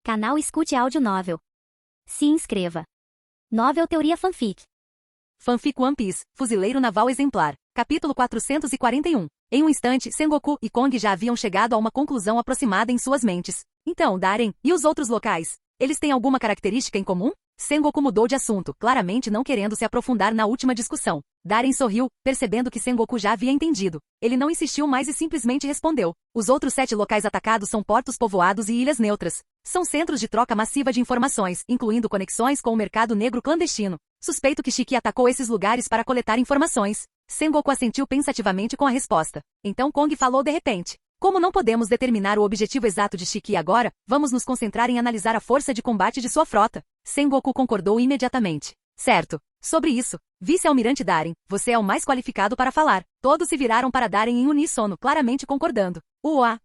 Canal Escute Áudio Novel. Se inscreva. Novel Teoria Fanfic. Fanfic One Piece, Fuzileiro Naval Exemplar. Capítulo 441. Em um instante, Sengoku e Kong já haviam chegado a uma conclusão aproximada em suas mentes. Então, Darien, e os outros locais? Eles têm alguma característica em comum? Sengoku mudou de assunto, claramente não querendo se aprofundar na última discussão. Darien sorriu, percebendo que Sengoku já havia entendido. Ele não insistiu mais e simplesmente respondeu. Os outros 7 locais atacados são portos povoados e ilhas neutras. São centros de troca massiva de informações, incluindo conexões com o mercado negro clandestino. Suspeito que Shiki atacou esses lugares para coletar informações. Sengoku assentiu pensativamente com a resposta. Então Kong falou de repente. Como não podemos determinar o objetivo exato de Shiki agora, vamos nos concentrar em analisar a força de combate de sua frota. Sengoku concordou imediatamente. Certo. Sobre isso, vice-almirante Darien, você é o mais qualificado para falar. Todos se viraram para Darien em uníssono, claramente concordando. Uá,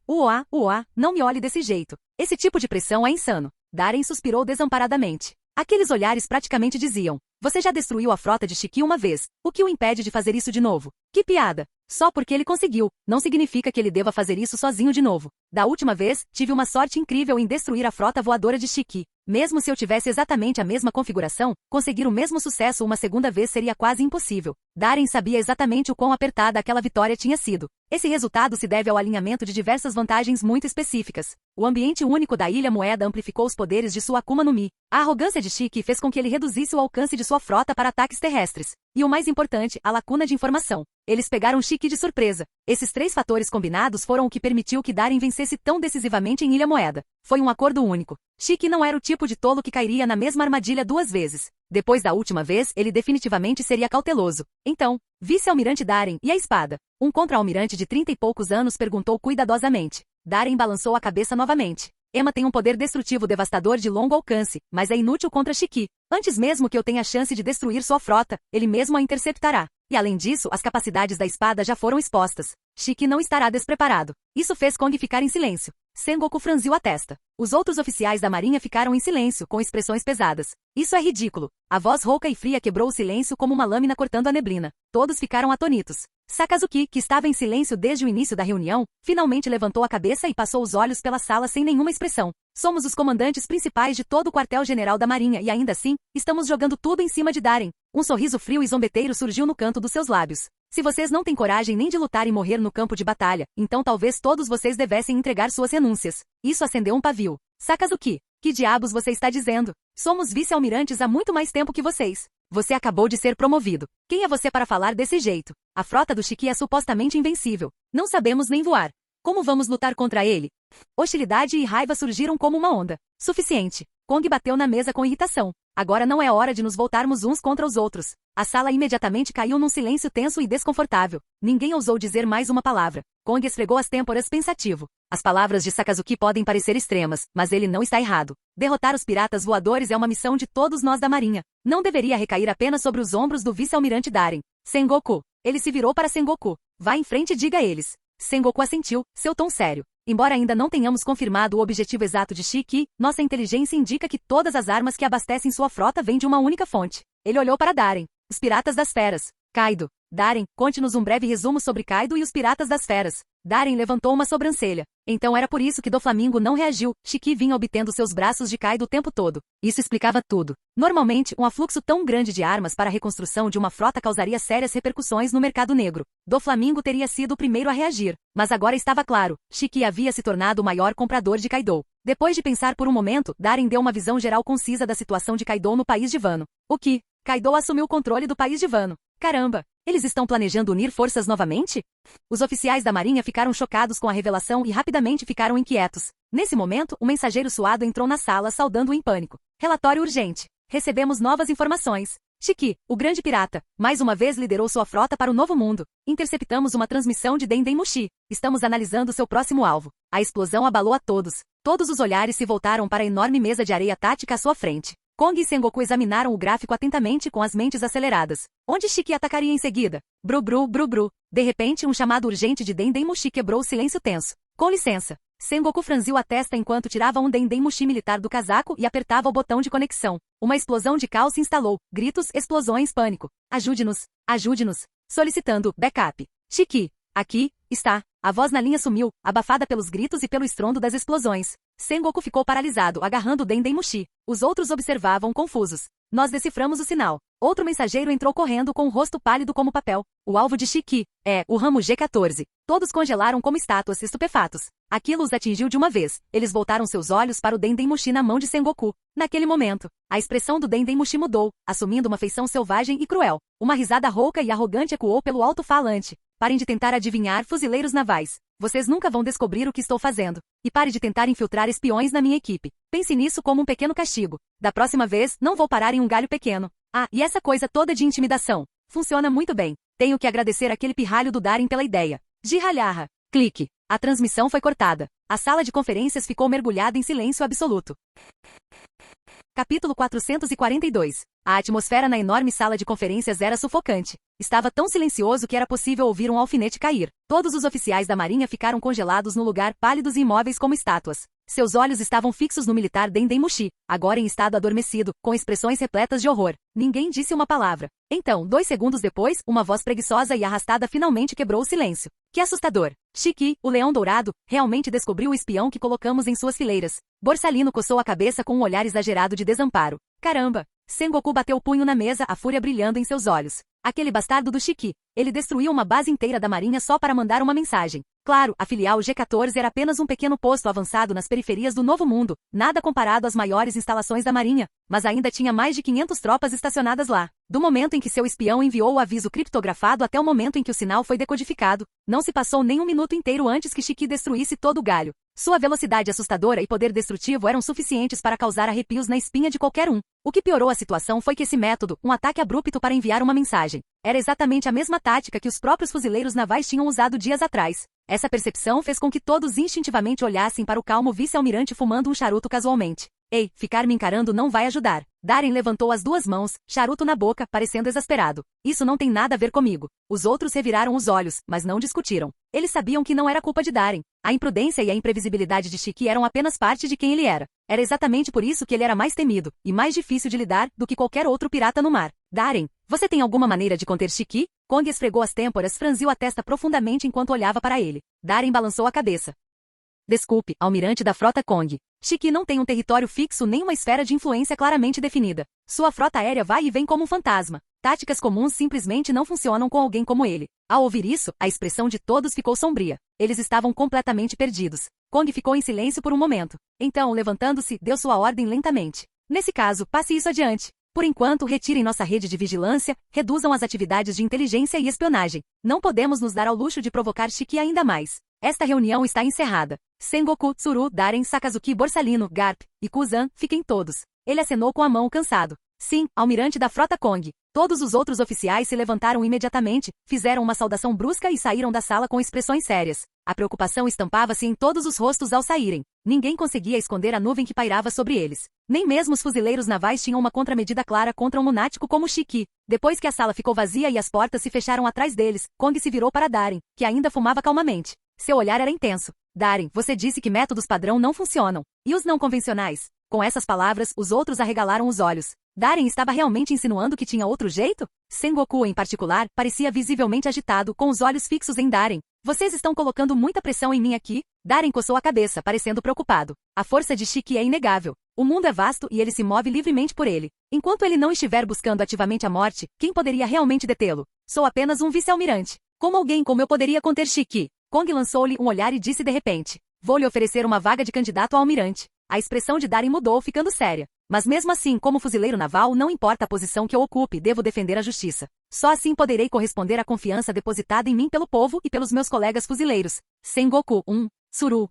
não me olhe desse jeito. Esse tipo de pressão é insano. Darien suspirou desamparadamente. Aqueles olhares praticamente diziam. Você já destruiu a frota de Shiki uma vez. O que o impede de fazer isso de novo? Que piada! Só porque ele conseguiu, não significa que ele deva fazer isso sozinho de novo. Da última vez, tive uma sorte incrível em destruir a frota voadora de Shiki. Mesmo se eu tivesse exatamente a mesma configuração, conseguir o mesmo sucesso uma segunda vez seria quase impossível. Darien sabia exatamente o quão apertada aquela vitória tinha sido. Esse resultado se deve ao alinhamento de diversas vantagens muito específicas. O ambiente único da Ilha Moeda amplificou os poderes de sua Akuma no Mi. A arrogância de Shiki fez com que ele reduzisse o alcance de sua frota para ataques terrestres. E o mais importante, a lacuna de informação. Eles pegaram Shiki de surpresa. Esses 3 fatores combinados foram o que permitiu que Darien vencesse tão decisivamente em Ilha Moeda. Foi um acordo único. Shiki não era o tipo de tolo que cairia na mesma armadilha 2 vezes. Depois da última vez, ele definitivamente seria cauteloso. Então, vice-almirante Darien, e a espada? Um contra-almirante de 30 e poucos anos perguntou cuidadosamente. Darien balançou a cabeça novamente. Emma tem um poder destrutivo devastador de longo alcance, mas é inútil contra Shiki. Antes mesmo que eu tenha a chance de destruir sua frota, ele mesmo a interceptará. E além disso, as capacidades da espada já foram expostas. Shiki não estará despreparado. Isso fez Kong ficar em silêncio. Sengoku franziu a testa. Os outros oficiais da marinha ficaram em silêncio, com expressões pesadas. Isso é ridículo. A voz rouca e fria quebrou o silêncio como uma lâmina cortando a neblina. Todos ficaram atônitos. Sakazuki, que estava em silêncio desde o início da reunião, finalmente levantou a cabeça e passou os olhos pela sala sem nenhuma expressão. Somos os comandantes principais de todo o quartel-general da marinha e ainda assim, estamos jogando tudo em cima de Darien. Um sorriso frio e zombeteiro surgiu no canto dos seus lábios. Se vocês não têm coragem nem de lutar e morrer no campo de batalha, então talvez todos vocês devessem entregar suas renúncias. Isso acendeu um pavio. Sakazuki, que diabos você está dizendo? Somos vice-almirantes há muito mais tempo que vocês. Você acabou de ser promovido. Quem é você para falar desse jeito? A frota do Shiki é supostamente invencível. Não sabemos nem voar. Como vamos lutar contra ele? Hostilidade e raiva surgiram como uma onda. Suficiente. Kong bateu na mesa com irritação. Agora não é hora de nos voltarmos uns contra os outros. A sala imediatamente caiu num silêncio tenso e desconfortável. Ninguém ousou dizer mais uma palavra. Kong esfregou as têmporas pensativo. As palavras de Sakazuki podem parecer extremas, mas ele não está errado. Derrotar os piratas voadores é uma missão de todos nós da marinha. Não deveria recair apenas sobre os ombros do vice-almirante Darien. Sengoku. Ele se virou para Sengoku. Vá em frente e diga a eles. Sengoku assentiu, seu tom sério. Embora ainda não tenhamos confirmado o objetivo exato de Shiki, nossa inteligência indica que todas as armas que abastecem sua frota vêm de uma única fonte. Ele olhou para Darien. Os piratas das feras. Kaido. Darien, conte-nos um breve resumo sobre Kaido e os piratas das feras. Darien levantou uma sobrancelha. Então era por isso que Doflamingo não reagiu. Shiki vinha obtendo seus braços de Kaido o tempo todo. Isso explicava tudo. Normalmente, um afluxo tão grande de armas para a reconstrução de uma frota causaria sérias repercussões no mercado negro. Doflamingo teria sido o primeiro a reagir. Mas agora estava claro. Shiki havia se tornado o maior comprador de Kaido. Depois de pensar por um momento, Darien deu uma visão geral concisa da situação de Kaido no país de Wano. O que? Kaido assumiu o controle do país de Wano. Caramba! Eles estão planejando unir forças novamente? Os oficiais da marinha ficaram chocados com a revelação e rapidamente ficaram inquietos. Nesse momento, um mensageiro suado entrou na sala saudando-o em pânico. Relatório urgente. Recebemos novas informações. Shiki, o grande pirata, mais uma vez liderou sua frota para o novo mundo. Interceptamos uma transmissão de Denden Mushi. Estamos analisando seu próximo alvo. A explosão abalou a todos. Todos os olhares se voltaram para a enorme mesa de areia tática à sua frente. Kong e Sengoku examinaram o gráfico atentamente com as mentes aceleradas. Onde Shiki atacaria em seguida? Bru. De repente, um chamado urgente de Denden Mushi quebrou o silêncio tenso. Com licença. Sengoku franziu a testa enquanto tirava um Denden Mushi militar do casaco e apertava o botão de conexão. Uma explosão de caos se instalou. Gritos, explosões, pânico. Ajude-nos. Ajude-nos. Solicitando backup. Shiki. Aqui, está. A voz na linha sumiu, abafada pelos gritos e pelo estrondo das explosões. Sengoku ficou paralisado, agarrando Dendemushi. Os outros observavam confusos. Nós deciframos o sinal. Outro mensageiro entrou correndo com o rosto pálido como papel. O alvo de Shiki é o ramo G14. Todos congelaram como estátuas, estupefatos. Aquilo os atingiu de uma vez. Eles voltaram seus olhos para o Dendemushi na mão de Sengoku. Naquele momento, a expressão do Dendemushi mudou, assumindo uma feição selvagem e cruel. Uma risada rouca e arrogante ecoou pelo alto-falante. Parem de tentar adivinhar, fuzileiros navais. Vocês nunca vão descobrir o que estou fazendo. E pare de tentar infiltrar espiões na minha equipe. Pense nisso como um pequeno castigo. Da próxima vez, não vou parar em um galho pequeno. Ah, e essa coisa toda de intimidação. Funciona muito bem. Tenho que agradecer aquele pirralho do Darem pela ideia. Jirralharra. Clique. A transmissão foi cortada. A sala de conferências ficou mergulhada em silêncio absoluto. Capítulo 442. A atmosfera na enorme sala de conferências era sufocante. Estava tão silencioso que era possível ouvir um alfinete cair. Todos os oficiais da marinha ficaram congelados no lugar, pálidos e imóveis como estátuas. Seus olhos estavam fixos no militar Dendemushi, agora em estado adormecido, com expressões repletas de horror. Ninguém disse uma palavra. Então, 2 segundos depois, uma voz preguiçosa e arrastada finalmente quebrou o silêncio. Que assustador! Shiki, o leão dourado, realmente descobriu o espião que colocamos em suas fileiras. Borsalino coçou a cabeça com um olhar exagerado de desamparo. Caramba! Sengoku bateu o punho na mesa, a fúria brilhando em seus olhos. Aquele bastardo do Shiki. Ele destruiu uma base inteira da marinha só para mandar uma mensagem. Claro, a filial G14 era apenas um pequeno posto avançado nas periferias do Novo Mundo, nada comparado às maiores instalações da marinha, mas ainda tinha mais de 500 tropas estacionadas lá. Do momento em que seu espião enviou o aviso criptografado até o momento em que o sinal foi decodificado, não se passou nem um minuto inteiro antes que Shiki destruísse todo o galho. Sua velocidade assustadora e poder destrutivo eram suficientes para causar arrepios na espinha de qualquer um. O que piorou a situação foi que esse método, um ataque abrupto para enviar uma mensagem, era exatamente a mesma tática que os próprios fuzileiros navais tinham usado dias atrás. Essa percepção fez com que todos instintivamente olhassem para o calmo vice-almirante fumando um charuto casualmente. Ei, ficar me encarando não vai ajudar. Darren levantou as 2 mãos, charuto na boca, parecendo exasperado. Isso não tem nada a ver comigo. Os outros reviraram os olhos, mas não discutiram. Eles sabiam que não era culpa de Darren. A imprudência e a imprevisibilidade de Shiki eram apenas parte de quem ele era. Era exatamente por isso que ele era mais temido, e mais difícil de lidar, do que qualquer outro pirata no mar. Darren, você tem alguma maneira de conter Shiki? Kong esfregou as têmporas, franziu a testa profundamente enquanto olhava para ele. Darren balançou a cabeça. Desculpe, almirante da frota Kong. Shiki não tem um território fixo nem uma esfera de influência claramente definida. Sua frota aérea vai e vem como um fantasma. Táticas comuns simplesmente não funcionam com alguém como ele. Ao ouvir isso, a expressão de todos ficou sombria. Eles estavam completamente perdidos. Kong ficou em silêncio por um momento. Então, levantando-se, deu sua ordem lentamente. Nesse caso, passe isso adiante. Por enquanto, retirem nossa rede de vigilância, reduzam as atividades de inteligência e espionagem. Não podemos nos dar ao luxo de provocar Shiki ainda mais. Esta reunião está encerrada. Sengoku, Tsuru, Darren, Sakazuki, Borsalino, Garp e Kuzan, fiquem todos. Ele acenou com a mão cansado. Sim, almirante da frota Kong. Todos os outros oficiais se levantaram imediatamente, fizeram uma saudação brusca e saíram da sala com expressões sérias. A preocupação estampava-se em todos os rostos ao saírem. Ninguém conseguia esconder a nuvem que pairava sobre eles. Nem mesmo os fuzileiros navais tinham uma contramedida clara contra um lunático como Shiki. Depois que a sala ficou vazia e as portas se fecharam atrás deles, Kong se virou para Darren, que ainda fumava calmamente. Seu olhar era intenso. Darren, você disse que métodos padrão não funcionam. E os não convencionais? Com essas palavras, os outros arregalaram os olhos. Darren estava realmente insinuando que tinha outro jeito? Sengoku, em particular, parecia visivelmente agitado, com os olhos fixos em Darren. Vocês estão colocando muita pressão em mim aqui? Darren coçou a cabeça, parecendo preocupado. A força de Shiki é inegável. O mundo é vasto e ele se move livremente por ele. Enquanto ele não estiver buscando ativamente a morte, quem poderia realmente detê-lo? Sou apenas um vice-almirante. Como alguém como eu poderia conter Shiki? Kong lançou-lhe um olhar e disse de repente. Vou lhe oferecer uma vaga de candidato a almirante. A expressão de Darren mudou, ficando séria. Mas mesmo assim, como fuzileiro naval, não importa a posição que eu ocupe, devo defender a justiça. Só assim poderei corresponder à confiança depositada em mim pelo povo e pelos meus colegas fuzileiros. Sengoku, Tsuru,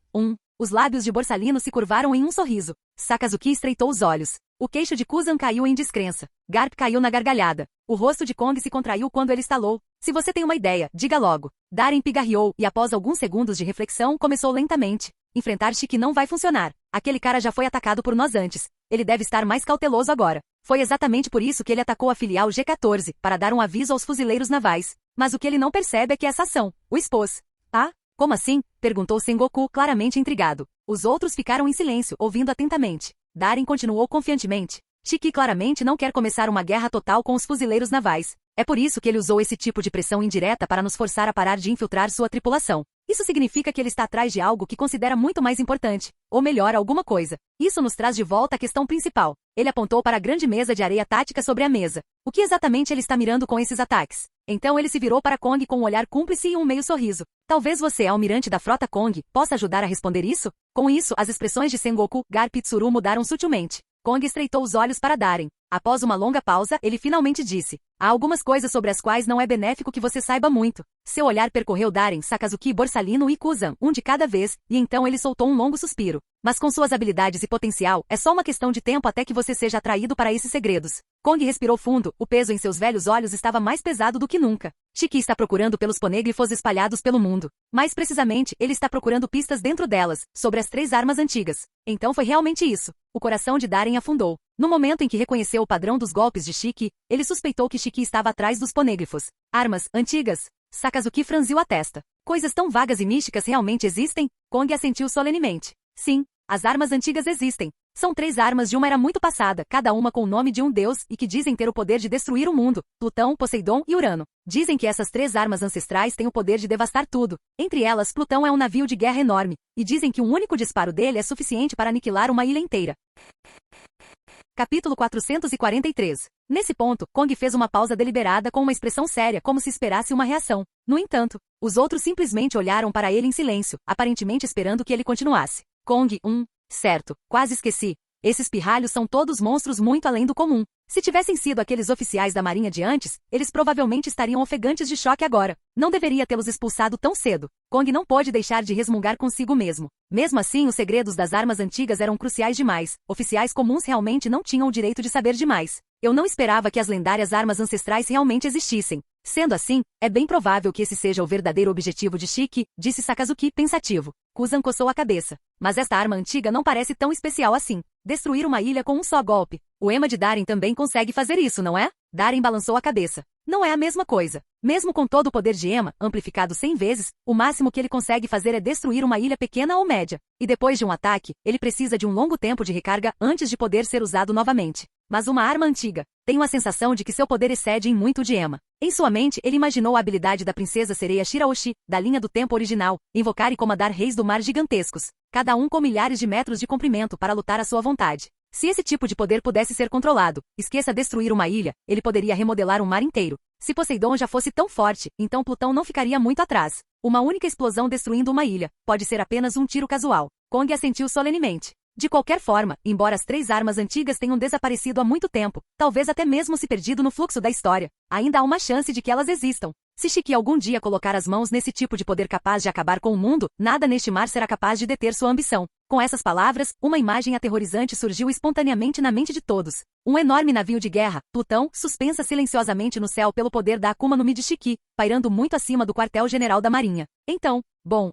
Os lábios de Borsalino se curvaram em um sorriso. Sakazuki estreitou os olhos. O queixo de Kuzan caiu em descrença. Garp caiu na gargalhada. O rosto de Kong se contraiu quando ele estalou. Se você tem uma ideia, diga logo. Darren pigarreou e após alguns segundos de reflexão começou lentamente. Enfrentar Shiki não vai funcionar. Aquele cara já foi atacado por nós antes. Ele deve estar mais cauteloso agora. Foi exatamente por isso que ele atacou a filial G14, para dar um aviso aos fuzileiros navais. Mas o que ele não percebe é que essa ação o expôs. Ah? Como assim? Perguntou Sengoku, claramente intrigado. Os outros ficaram em silêncio, ouvindo atentamente. Darren continuou confiantemente. Shiki claramente não quer começar uma guerra total com os fuzileiros navais. É por isso que ele usou esse tipo de pressão indireta para nos forçar a parar de infiltrar sua tripulação. Isso significa que ele está atrás de algo que considera muito mais importante, ou melhor, alguma coisa. Isso nos traz de volta à questão principal. Ele apontou para a grande mesa de areia tática sobre a mesa. O que exatamente ele está mirando com esses ataques? Então ele se virou para Kong com um olhar cúmplice e um meio sorriso. Talvez você, almirante da frota Kong, possa ajudar a responder isso? Com isso, as expressões de Sengoku, Garp e Tsuru mudaram sutilmente. Kong estreitou os olhos para Darem. Após uma longa pausa, ele finalmente disse: há algumas coisas sobre as quais não é benéfico que você saiba muito. Seu olhar percorreu Darem, Sakazuki, Borsalino e Kuzan, um de cada vez, e então ele soltou um longo suspiro. Mas com suas habilidades e potencial, é só uma questão de tempo até que você seja atraído para esses segredos. Kong respirou fundo, o peso em seus velhos olhos estava mais pesado do que nunca. Shiki está procurando pelos ponêglifos espalhados pelo mundo. Mais precisamente, ele está procurando pistas dentro delas, sobre as 3 armas antigas. Então foi realmente isso. O coração de Darem afundou. No momento em que reconheceu o padrão dos golpes de Shiki, ele suspeitou que Shiki estava atrás dos ponêglifos. Armas antigas? Sakazuki franziu a testa. Coisas tão vagas e místicas realmente existem? Kong assentiu solenemente. Sim, as armas antigas existem. São 3 armas de uma era muito passada, cada uma com o nome de um deus e que dizem ter o poder de destruir o mundo: Plutão, Poseidon e Urano. Dizem que essas 3 armas ancestrais têm o poder de devastar tudo. Entre elas, Plutão é um navio de guerra enorme, e dizem que um único disparo dele é suficiente para aniquilar uma ilha inteira. Capítulo 443. Nesse ponto, Kong fez uma pausa deliberada com uma expressão séria, como se esperasse uma reação. No entanto, os outros simplesmente olharam para ele em silêncio, aparentemente esperando que ele continuasse. Kong, certo, quase esqueci. Esses pirralhos são todos monstros muito além do comum. Se tivessem sido aqueles oficiais da marinha de antes, eles provavelmente estariam ofegantes de choque agora. Não deveria tê-los expulsado tão cedo. Kong não pôde deixar de resmungar consigo mesmo. Mesmo assim, os segredos das armas antigas eram cruciais demais. Oficiais comuns realmente não tinham o direito de saber demais. Eu não esperava que as lendárias armas ancestrais realmente existissem. Sendo assim, é bem provável que esse seja o verdadeiro objetivo de Shiki, disse Sakazuki, pensativo. Kuzan coçou a cabeça. Mas esta arma antiga não parece tão especial assim. Destruir uma ilha com um só golpe. O Ema de Darem também consegue fazer isso, não é? Darem balançou a cabeça. Não é a mesma coisa. Mesmo com todo o poder de Ema, amplificado 100 vezes, o máximo que ele consegue fazer é destruir uma ilha pequena ou média. E depois de um ataque, ele precisa de um longo tempo de recarga antes de poder ser usado novamente. Mas uma arma antiga. Tenho a sensação de que seu poder excede em muito o de Ema. Em sua mente, ele imaginou a habilidade da princesa sereia Shiraoshi, da linha do tempo original, invocar e comandar reis do mar gigantescos, cada um com milhares de metros de comprimento para lutar à sua vontade. Se esse tipo de poder pudesse ser controlado, esqueça destruir uma ilha, ele poderia remodelar um mar inteiro. Se Poseidon já fosse tão forte, então Plutão não ficaria muito atrás. Uma única explosão destruindo uma ilha, pode ser apenas um tiro casual. Kong assentiu solenemente. De qualquer forma, embora as 3 armas antigas tenham desaparecido há muito tempo, talvez até mesmo se perdido no fluxo da história, ainda há uma chance de que elas existam. Se Shiki algum dia colocar as mãos nesse tipo de poder capaz de acabar com o mundo, nada neste mar será capaz de deter sua ambição. Com essas palavras, uma imagem aterrorizante surgiu espontaneamente na mente de todos. Um enorme navio de guerra, Plutão, suspensa silenciosamente no céu pelo poder da Akuma no Mi de Shiki, pairando muito acima do quartel-general da marinha. Então,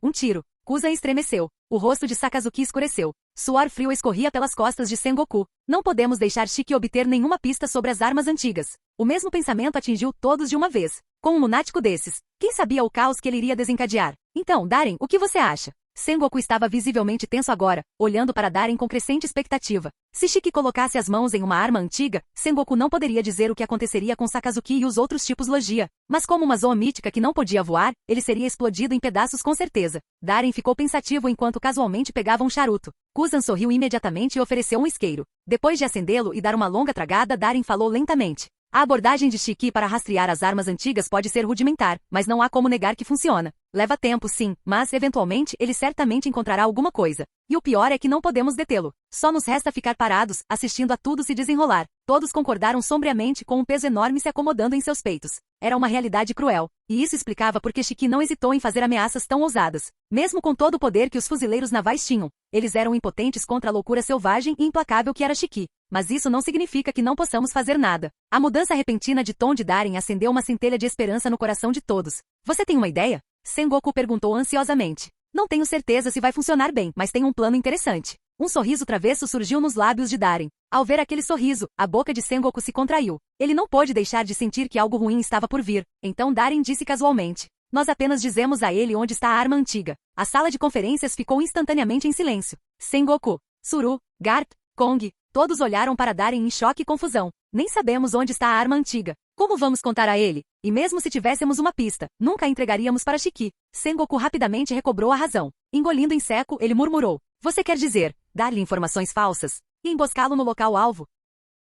um tiro. Kuzan estremeceu. O rosto de Sakazuki escureceu. Suor frio escorria pelas costas de Sengoku. Não podemos deixar Shiki obter nenhuma pista sobre as armas antigas. O mesmo pensamento atingiu todos de uma vez. Com um lunático desses, quem sabia o caos que ele iria desencadear? Então, Darem, o que você acha? Sengoku estava visivelmente tenso agora, olhando para Darem com crescente expectativa. Se Shiki colocasse as mãos em uma arma antiga, Sengoku não poderia dizer o que aconteceria com Sakazuki e os outros tipos Logia. Mas como uma zoa mítica que não podia voar, ele seria explodido em pedaços com certeza. Darem ficou pensativo enquanto casualmente pegava um charuto. Kuzan sorriu imediatamente e ofereceu um isqueiro. Depois de acendê-lo e dar uma longa tragada, Darem falou lentamente. A abordagem de Shiki para rastrear as armas antigas pode ser rudimentar, mas não há como negar que funciona. Leva tempo, sim, mas, eventualmente, ele certamente encontrará alguma coisa. E o pior é que não podemos detê-lo. Só nos resta ficar parados, assistindo a tudo se desenrolar. Todos concordaram sombriamente com um peso enorme se acomodando em seus peitos. Era uma realidade cruel. E isso explicava porque Shiki não hesitou em fazer ameaças tão ousadas. Mesmo com todo o poder que os fuzileiros navais tinham, eles eram impotentes contra a loucura selvagem e implacável que era Shiki. Mas isso não significa que não possamos fazer nada. A mudança repentina de tom de Darem acendeu uma centelha de esperança no coração de todos. Você tem uma ideia? Sengoku perguntou ansiosamente. Não tenho certeza se vai funcionar bem, mas tenho um plano interessante. Um sorriso travesso surgiu nos lábios de Darem. Ao ver aquele sorriso, a boca de Sengoku se contraiu. Ele não pôde deixar de sentir que algo ruim estava por vir. Então Darem disse casualmente. Nós apenas dizemos a ele onde está a arma antiga. A sala de conferências ficou instantaneamente em silêncio. Sengoku, Tsuru, Garp, Kong. Todos olharam para Darem em choque e confusão. Nem sabemos onde está a arma antiga. Como vamos contar a ele? E mesmo se tivéssemos uma pista, nunca a entregaríamos para Shiki. Sengoku rapidamente recobrou a razão. Engolindo em seco, ele murmurou. Você quer dizer, dar-lhe informações falsas? E emboscá-lo no local-alvo?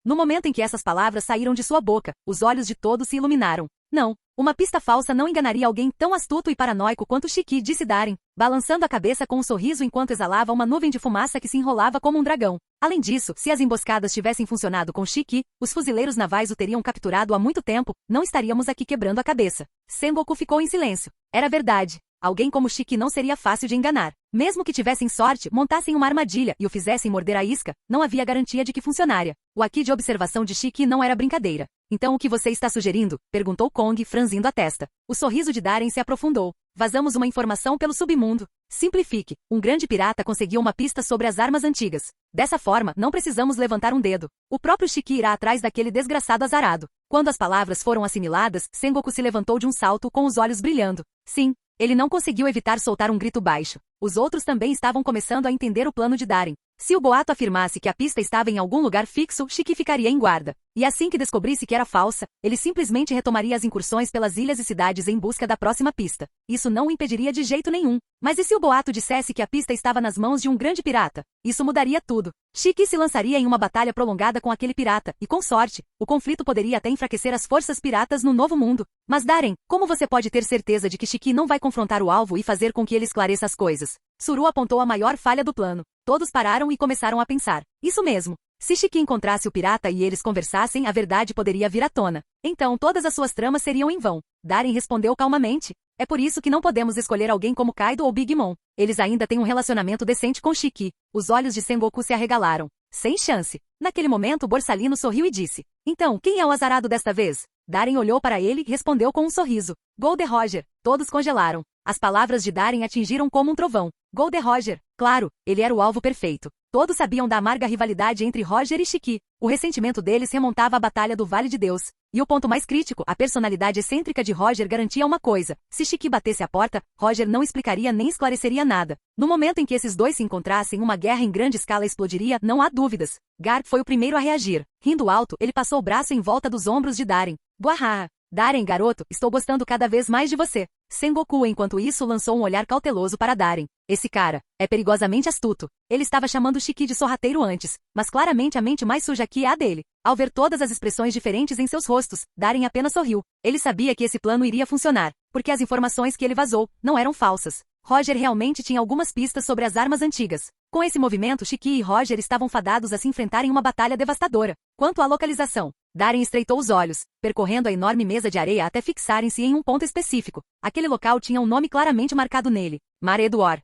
No momento em que essas palavras saíram de sua boca, os olhos de todos se iluminaram. Não, uma pista falsa não enganaria alguém tão astuto e paranoico quanto Shiki, disse Darem, balançando a cabeça com um sorriso enquanto exalava uma nuvem de fumaça que se enrolava como um dragão. Além disso, se as emboscadas tivessem funcionado com Shiki, os fuzileiros navais o teriam capturado há muito tempo, não estaríamos aqui quebrando a cabeça. Sengoku ficou em silêncio. Era verdade. Alguém como Shiki não seria fácil de enganar. Mesmo que tivessem sorte, montassem uma armadilha e o fizessem morder a isca, não havia garantia de que funcionaria. O aqui de observação de Shiki não era brincadeira. Então o que você está sugerindo? Perguntou Kong, franzindo a testa. O sorriso de Darem se aprofundou. Vazamos uma informação pelo submundo. Simplifique. Um grande pirata conseguiu uma pista sobre as armas antigas. Dessa forma, não precisamos levantar um dedo. O próprio Shiki irá atrás daquele desgraçado azarado. Quando as palavras foram assimiladas, Sengoku se levantou de um salto com os olhos brilhando. Sim. Ele não conseguiu evitar soltar um grito baixo. Os outros também estavam começando a entender o plano de Darem. Se o boato afirmasse que a pista estava em algum lugar fixo, Shiki ficaria em guarda. E assim que descobrisse que era falsa, ele simplesmente retomaria as incursões pelas ilhas e cidades em busca da próxima pista. Isso não o impediria de jeito nenhum. Mas e se o boato dissesse que a pista estava nas mãos de um grande pirata? Isso mudaria tudo. Shiki se lançaria em uma batalha prolongada com aquele pirata, e com sorte, o conflito poderia até enfraquecer as forças piratas no Novo Mundo. Mas Darem, como você pode ter certeza de que Shiki não vai confrontar o alvo e fazer com que ele esclareça as coisas? Suru apontou a maior falha do plano. Todos pararam e começaram a pensar. Isso mesmo. Se Shiki encontrasse o pirata e eles conversassem, a verdade poderia vir à tona. Então todas as suas tramas seriam em vão. Darem respondeu calmamente. É por isso que não podemos escolher alguém como Kaido ou Big Mom. Eles ainda têm um relacionamento decente com Shiki. Os olhos de Sengoku se arregalaram. Sem chance. Naquele momento, Borsalino sorriu e disse. Então, quem é o azarado desta vez? Darem olhou para ele e respondeu com um sorriso. Gold Roger. Todos congelaram. As palavras de Darem atingiram como um trovão. Gold Roger. Claro, ele era o alvo perfeito. Todos sabiam da amarga rivalidade entre Roger e Shiki. O ressentimento deles remontava à Batalha do Vale de Deus. E o ponto mais crítico, a personalidade excêntrica de Roger garantia uma coisa. Se Shiki batesse a porta, Roger não explicaria nem esclareceria nada. No momento em que esses dois se encontrassem, uma guerra em grande escala explodiria, não há dúvidas. Garp foi o primeiro a reagir. Rindo alto, ele passou o braço em volta dos ombros de Darem. Buahaha. Darem, garoto, estou gostando cada vez mais de você. Sengoku, enquanto isso, lançou um olhar cauteloso para Darem. Esse cara é perigosamente astuto. Ele estava chamando Shiki de sorrateiro antes, mas claramente a mente mais suja aqui é a dele. Ao ver todas as expressões diferentes em seus rostos, Darem apenas sorriu. Ele sabia que esse plano iria funcionar, porque as informações que ele vazou não eram falsas. Roger realmente tinha algumas pistas sobre as armas antigas. Com esse movimento, Shiki e Roger estavam fadados a se enfrentarem em uma batalha devastadora. Quanto à localização, Darem estreitou os olhos, percorrendo a enorme mesa de areia até fixarem-se em um ponto específico. Aquele local tinha um nome claramente marcado nele. Mar Eduard.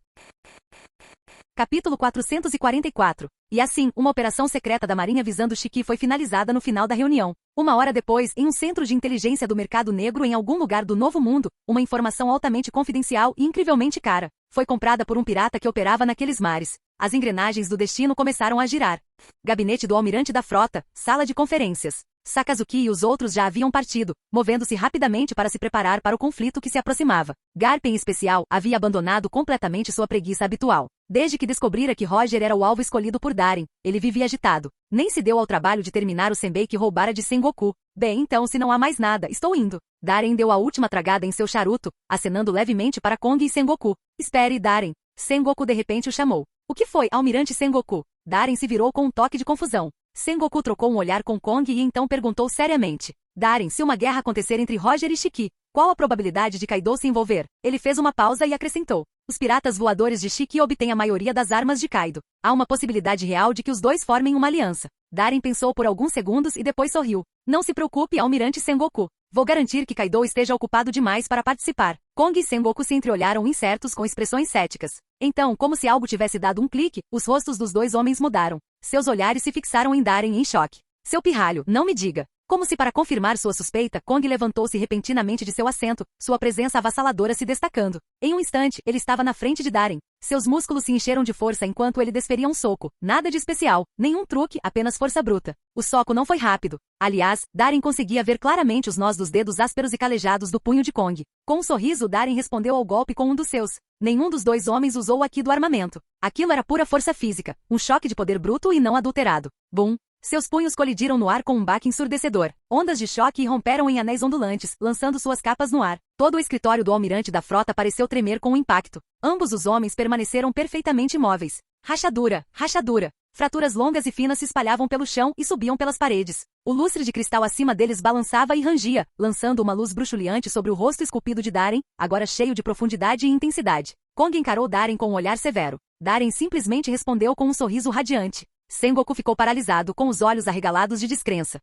Capítulo 444. E assim, uma operação secreta da Marinha visando Shiki foi finalizada no final da reunião. Uma hora depois, em um centro de inteligência do mercado negro em algum lugar do Novo Mundo, uma informação altamente confidencial e incrivelmente cara foi comprada por um pirata que operava naqueles mares. As engrenagens do destino começaram a girar. Gabinete do almirante da frota, sala de conferências. Sakazuki e os outros já haviam partido, movendo-se rapidamente para se preparar para o conflito que se aproximava. Garp, em especial, havia abandonado completamente sua preguiça habitual. Desde que descobrira que Roger era o alvo escolhido por Darem, ele vivia agitado. Nem se deu ao trabalho de terminar o senbei que roubara de Sengoku. Bem, então se não há mais nada, estou indo. Darem deu a última tragada em seu charuto, acenando levemente para Kong e Sengoku. Espere, Darem. Sengoku de repente o chamou. O que foi, almirante Sengoku? Darem se virou com um toque de confusão. Sengoku trocou um olhar com Kong e então perguntou seriamente. Darem, se uma guerra acontecer entre Roger e Shiki, qual a probabilidade de Kaido se envolver? Ele fez uma pausa e acrescentou. Os piratas voadores de Shiki obtêm a maioria das armas de Kaido. Há uma possibilidade real de que os dois formem uma aliança. Darem pensou por alguns segundos e depois sorriu. Não se preocupe, almirante Sengoku. Vou garantir que Kaido esteja ocupado demais para participar. Kong e Sengoku se entreolharam incertos com expressões céticas. Então, como se algo tivesse dado um clique, os rostos dos dois homens mudaram. Seus olhares se fixaram em Darem em choque. Seu pirralho, não me diga. Como se para confirmar sua suspeita, Kong levantou-se repentinamente de seu assento, sua presença avassaladora se destacando. Em um instante, ele estava na frente de Darren. Seus músculos se encheram de força enquanto ele desferia um soco. Nada de especial, nenhum truque, apenas força bruta. O soco não foi rápido. Aliás, Darren conseguia ver claramente os nós dos dedos ásperos e calejados do punho de Kong. Com um sorriso, Darren respondeu ao golpe com um dos seus. Nenhum dos dois homens usou aqui do armamento. Aquilo era pura força física, um choque de poder bruto e não adulterado. Bum! Seus punhos colidiram no ar com um baque ensurdecedor. Ondas de choque irromperam em anéis ondulantes, lançando suas capas no ar. Todo o escritório do almirante da frota pareceu tremer com o impacto. Ambos os homens permaneceram perfeitamente imóveis. Rachadura, rachadura. Fraturas longas e finas se espalhavam pelo chão e subiam pelas paredes. O lustre de cristal acima deles balançava e rangia, lançando uma luz bruxuleante sobre o rosto esculpido de Darren, agora cheio de profundidade e intensidade. Kong encarou Darren com um olhar severo. Darren simplesmente respondeu com um sorriso radiante. Sengoku ficou paralisado, com os olhos arregalados de descrença.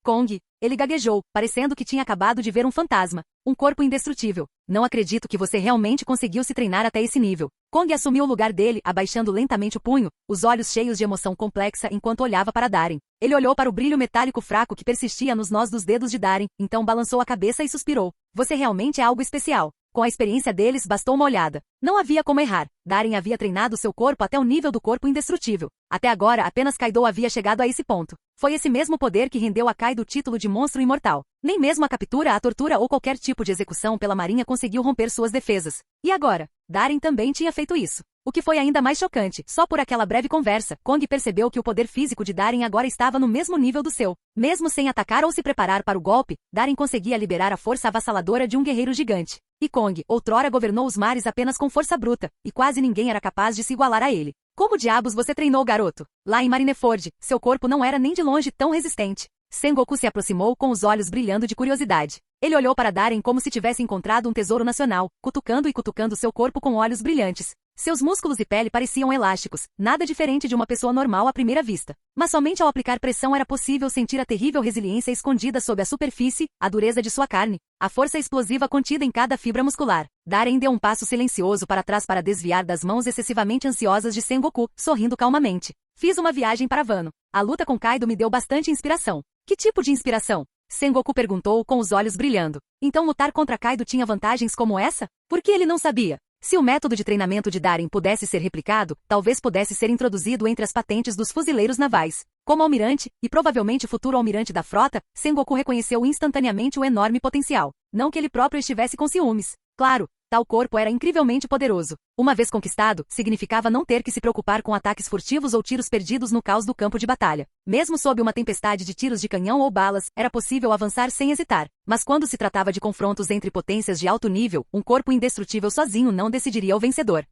Kong, ele gaguejou, parecendo que tinha acabado de ver um fantasma. Um corpo indestrutível. Não acredito que você realmente conseguiu se treinar até esse nível. Kong assumiu o lugar dele, abaixando lentamente o punho, os olhos cheios de emoção complexa enquanto olhava para Darren. Ele olhou para o brilho metálico fraco que persistia nos nós dos dedos de Darren, então balançou a cabeça e suspirou. Você realmente é algo especial. Com a experiência deles, bastou uma olhada. Não havia como errar. Darren havia treinado seu corpo até o nível do corpo indestrutível. Até agora, apenas Kaido havia chegado a esse ponto. Foi esse mesmo poder que rendeu a Kaido o título de monstro imortal. Nem mesmo a captura, a tortura ou qualquer tipo de execução pela marinha conseguiu romper suas defesas. E agora? Darren também tinha feito isso. O que foi ainda mais chocante, só por aquela breve conversa, Kong percebeu que o poder físico de Darren agora estava no mesmo nível do seu. Mesmo sem atacar ou se preparar para o golpe, Darren conseguia liberar a força avassaladora de um guerreiro gigante. E Kong, outrora governou os mares apenas com força bruta, e quase ninguém era capaz de se igualar a ele. Como diabos você treinou, garoto? Lá em Marineford, seu corpo não era nem de longe tão resistente. Sengoku se aproximou com os olhos brilhando de curiosidade. Ele olhou para Darren como se tivesse encontrado um tesouro nacional, cutucando e cutucando seu corpo com olhos brilhantes. Seus músculos e pele pareciam elásticos, nada diferente de uma pessoa normal à primeira vista. Mas somente ao aplicar pressão era possível sentir a terrível resiliência escondida sob a superfície, a dureza de sua carne, a força explosiva contida em cada fibra muscular. Darren deu um passo silencioso para trás para desviar das mãos excessivamente ansiosas de Sengoku, sorrindo calmamente. Fiz uma viagem para Wano. A luta com Kaido me deu bastante inspiração. Que tipo de inspiração? Sengoku perguntou com os olhos brilhando. Então lutar contra Kaido tinha vantagens como essa? Por que ele não sabia? Se o método de treinamento de Darren pudesse ser replicado, talvez pudesse ser introduzido entre as patentes dos fuzileiros navais. Como almirante, e provavelmente futuro almirante da frota, Sengoku reconheceu instantaneamente o enorme potencial. Não que ele próprio estivesse com ciúmes. Claro, tal corpo era incrivelmente poderoso. Uma vez conquistado, significava não ter que se preocupar com ataques furtivos ou tiros perdidos no caos do campo de batalha. Mesmo sob uma tempestade de tiros de canhão ou balas, era possível avançar sem hesitar. Mas quando se tratava de confrontos entre potências de alto nível, um corpo indestrutível sozinho não decidiria o vencedor.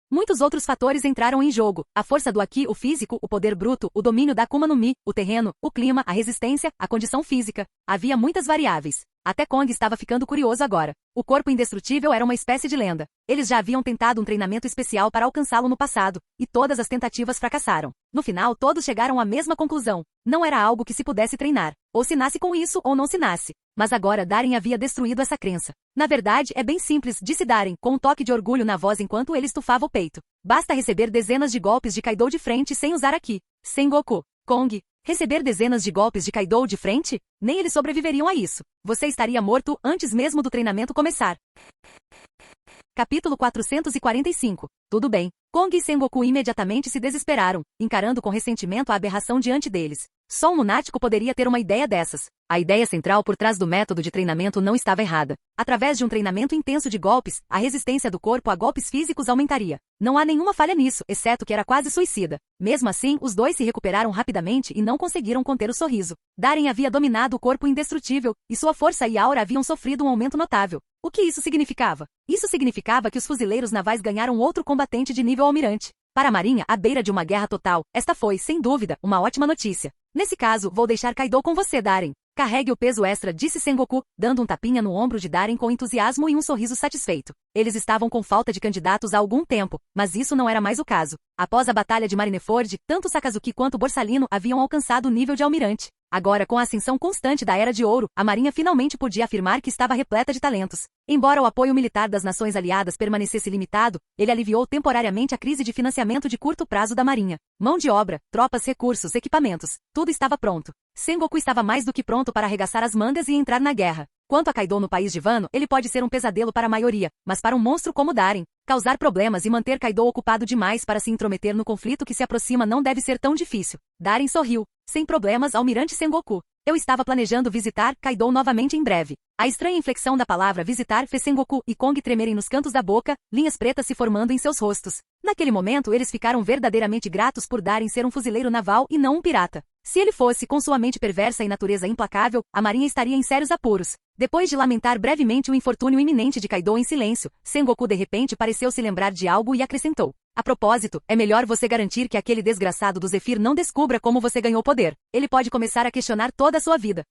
Muitos outros fatores entraram em jogo: a força do Haki, o físico, o poder bruto, o domínio da Akuma no Mi, o terreno, o clima, a resistência, a condição física. Havia muitas variáveis. Até Kong estava ficando curioso agora. O corpo indestrutível era uma espécie de lenda. Eles já haviam tentado um treinamento especial para alcançá-lo no passado, e todas as tentativas fracassaram. No final, todos chegaram à mesma conclusão. Não era algo que se pudesse treinar. Ou se nasce com isso ou não se nasce. Mas agora Darren havia destruído essa crença. Na verdade, é bem simples, disse Darren, com um toque de orgulho na voz enquanto ele estufava o peito. Basta receber dezenas de golpes de Kaido de frente sem usar Haki. Sengoku. Kong. Receber dezenas de golpes de Kaido de frente? Nem eles sobreviveriam a isso. Você estaria morto antes mesmo do treinamento começar. Capítulo 445. Tudo bem. Kong e Sengoku imediatamente se desesperaram, encarando com ressentimento a aberração diante deles. Só um lunático poderia ter uma ideia dessas. A ideia central por trás do método de treinamento não estava errada. Através de um treinamento intenso de golpes, a resistência do corpo a golpes físicos aumentaria. Não há nenhuma falha nisso, exceto que era quase suicida. Mesmo assim, os dois se recuperaram rapidamente e não conseguiram conter o sorriso. Darren havia dominado o corpo indestrutível, e sua força e aura haviam sofrido um aumento notável. O que isso significava? Isso significava que os fuzileiros navais ganharam outro combatente de nível almirante. Para a marinha, à beira de uma guerra total, esta foi, sem dúvida, uma ótima notícia. Nesse caso, vou deixar Kaido com você, Darren. Carregue o peso extra, disse Sengoku, dando um tapinha no ombro de Darren com entusiasmo e um sorriso satisfeito. Eles estavam com falta de candidatos há algum tempo, mas isso não era mais o caso. Após a batalha de Marineford, tanto Sakazuki quanto Borsalino haviam alcançado o nível de almirante. Agora, com a ascensão constante da Era de Ouro, a Marinha finalmente podia afirmar que estava repleta de talentos. Embora o apoio militar das nações aliadas permanecesse limitado, ele aliviou temporariamente a crise de financiamento de curto prazo da Marinha. Mão de obra, tropas, recursos, equipamentos, tudo estava pronto. Sengoku estava mais do que pronto para arregaçar as mangas e entrar na guerra. Quanto a Kaido no país de Wano, ele pode ser um pesadelo para a maioria, mas para um monstro como Darien, causar problemas e manter Kaido ocupado demais para se intrometer no conflito que se aproxima não deve ser tão difícil. Darien sorriu. Sem problemas, Almirante Sengoku. Eu estava planejando visitar Kaido novamente em breve. A estranha inflexão da palavra visitar fez Sengoku e Kong tremerem nos cantos da boca, linhas pretas se formando em seus rostos. Naquele momento, eles ficaram verdadeiramente gratos por Darien ser um fuzileiro naval e não um pirata. Se ele fosse, com sua mente perversa e natureza implacável, a Marinha estaria em sérios apuros. Depois de lamentar brevemente o infortúnio iminente de Kaido em silêncio, Sengoku de repente pareceu se lembrar de algo e acrescentou. A propósito, é melhor você garantir que aquele desgraçado do Zephyr não descubra como você ganhou poder. Ele pode começar a questionar toda a sua vida.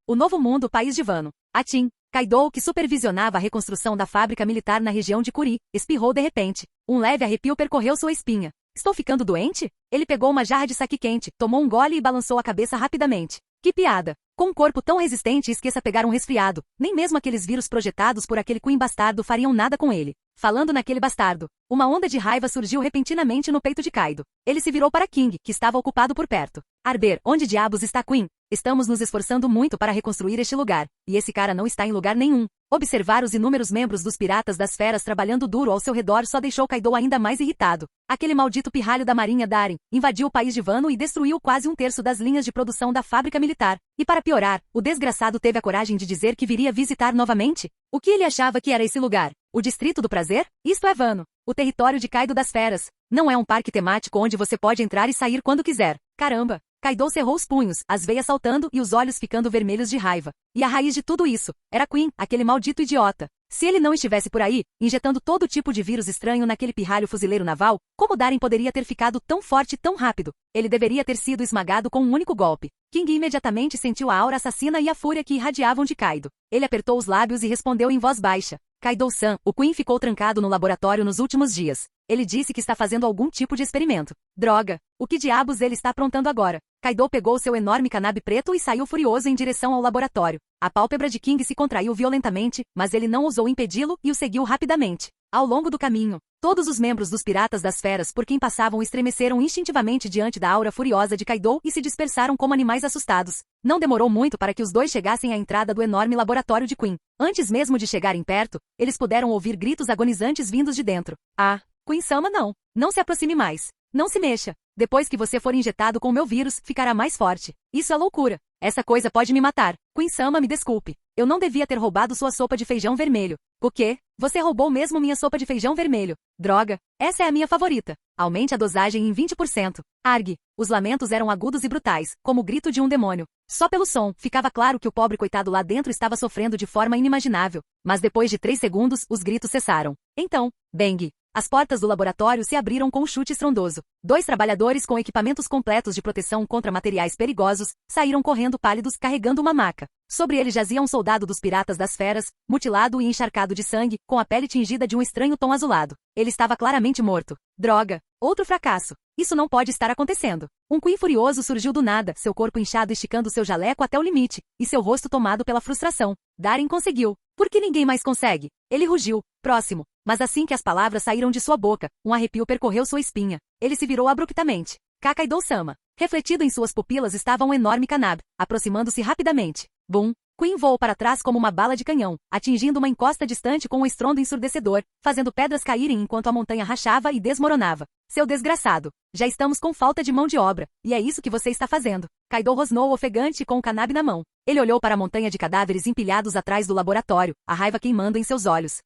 O Novo Mundo, país de Wano. Atim. Kaido, que supervisionava a reconstrução da fábrica militar na região de Kuri, espirrou de repente. Um leve arrepio percorreu sua espinha. Estou ficando doente? Ele pegou uma jarra de saque quente, tomou um gole e balançou a cabeça rapidamente. Que piada! Com um corpo tão resistente, esqueça pegar um resfriado. Nem mesmo aqueles vírus projetados por aquele Queen bastardo fariam nada com ele. Falando naquele bastardo, uma onda de raiva surgiu repentinamente no peito de Kaido. Ele se virou para King, que estava ocupado por perto. Arber, onde diabos está Queen? Estamos nos esforçando muito para reconstruir este lugar, e esse cara não está em lugar nenhum. Observar os inúmeros membros dos Piratas das Feras trabalhando duro ao seu redor só deixou Kaido ainda mais irritado. Aquele maldito pirralho da Marinha Darien invadiu o país de Wano e destruiu quase um terço das linhas de produção da fábrica militar. E para piorar, o desgraçado teve a coragem de dizer que viria visitar novamente? O que ele achava que era esse lugar? O Distrito do Prazer? Isto é Wano. O território de Kaido das Feras. Não é um parque temático onde você pode entrar e sair quando quiser. Caramba! Kaido cerrou os punhos, as veias saltando e os olhos ficando vermelhos de raiva. E a raiz de tudo isso era Queen, aquele maldito idiota. Se ele não estivesse por aí, injetando todo tipo de vírus estranho naquele pirralho fuzileiro naval, como Darien poderia ter ficado tão forte tão rápido? Ele deveria ter sido esmagado com um único golpe. King imediatamente sentiu a aura assassina e a fúria que irradiavam de Kaido. Ele apertou os lábios e respondeu em voz baixa. Kaido-san, o Queen ficou trancado no laboratório nos últimos dias. Ele disse que está fazendo algum tipo de experimento. Droga! O que diabos ele está aprontando agora? Kaido pegou seu enorme canabe preto e saiu furioso em direção ao laboratório. A pálpebra de King se contraiu violentamente, mas ele não ousou impedi-lo e o seguiu rapidamente. Ao longo do caminho, todos os membros dos Piratas das Feras por quem passavam estremeceram instintivamente diante da aura furiosa de Kaido e se dispersaram como animais assustados. Não demorou muito para que os dois chegassem à entrada do enorme laboratório de Queen. Antes mesmo de chegarem perto, eles puderam ouvir gritos agonizantes vindos de dentro. Ah, Queen-sama não. Não se aproxime mais. Não se mexa. Depois que você for injetado com o meu vírus, ficará mais forte. Isso é loucura. Essa coisa pode me matar. Queen-sama, me desculpe. Eu não devia ter roubado sua sopa de feijão vermelho. O quê? Você roubou mesmo minha sopa de feijão vermelho. Droga. Essa é a minha favorita. Aumente a dosagem em 20%. Argue. Os lamentos eram agudos e brutais, como o grito de um demônio. Só pelo som, ficava claro que o pobre coitado lá dentro estava sofrendo de forma inimaginável. Mas depois de 3 segundos, os gritos cessaram. Então, bang! As portas do laboratório se abriram com um chute estrondoso. 2 trabalhadores com equipamentos completos de proteção contra materiais perigosos saíram correndo pálidos carregando uma maca. Sobre ele jazia um soldado dos Piratas das Feras, mutilado e encharcado de sangue, com a pele tingida de um estranho tom azulado. Ele estava claramente morto. Droga! Outro fracasso. Isso não pode estar acontecendo. Um Queen furioso surgiu do nada, seu corpo inchado esticando seu jaleco até o limite, e seu rosto tomado pela frustração. Darien conseguiu. Por que ninguém mais consegue? Ele rugiu. Próximo. Mas assim que as palavras saíram de sua boca, um arrepio percorreu sua espinha. Ele se virou abruptamente. Kaido-sama. Refletido em suas pupilas estava um enorme canabe, aproximando-se rapidamente. Bum! Queen voou para trás como uma bala de canhão, atingindo uma encosta distante com um estrondo ensurdecedor, fazendo pedras caírem enquanto a montanha rachava e desmoronava. Seu desgraçado! Já estamos com falta de mão de obra, e é isso que você está fazendo. Kaido rosnou ofegante com o canabe na mão. Ele olhou para a montanha de cadáveres empilhados atrás do laboratório, a raiva queimando em seus olhos.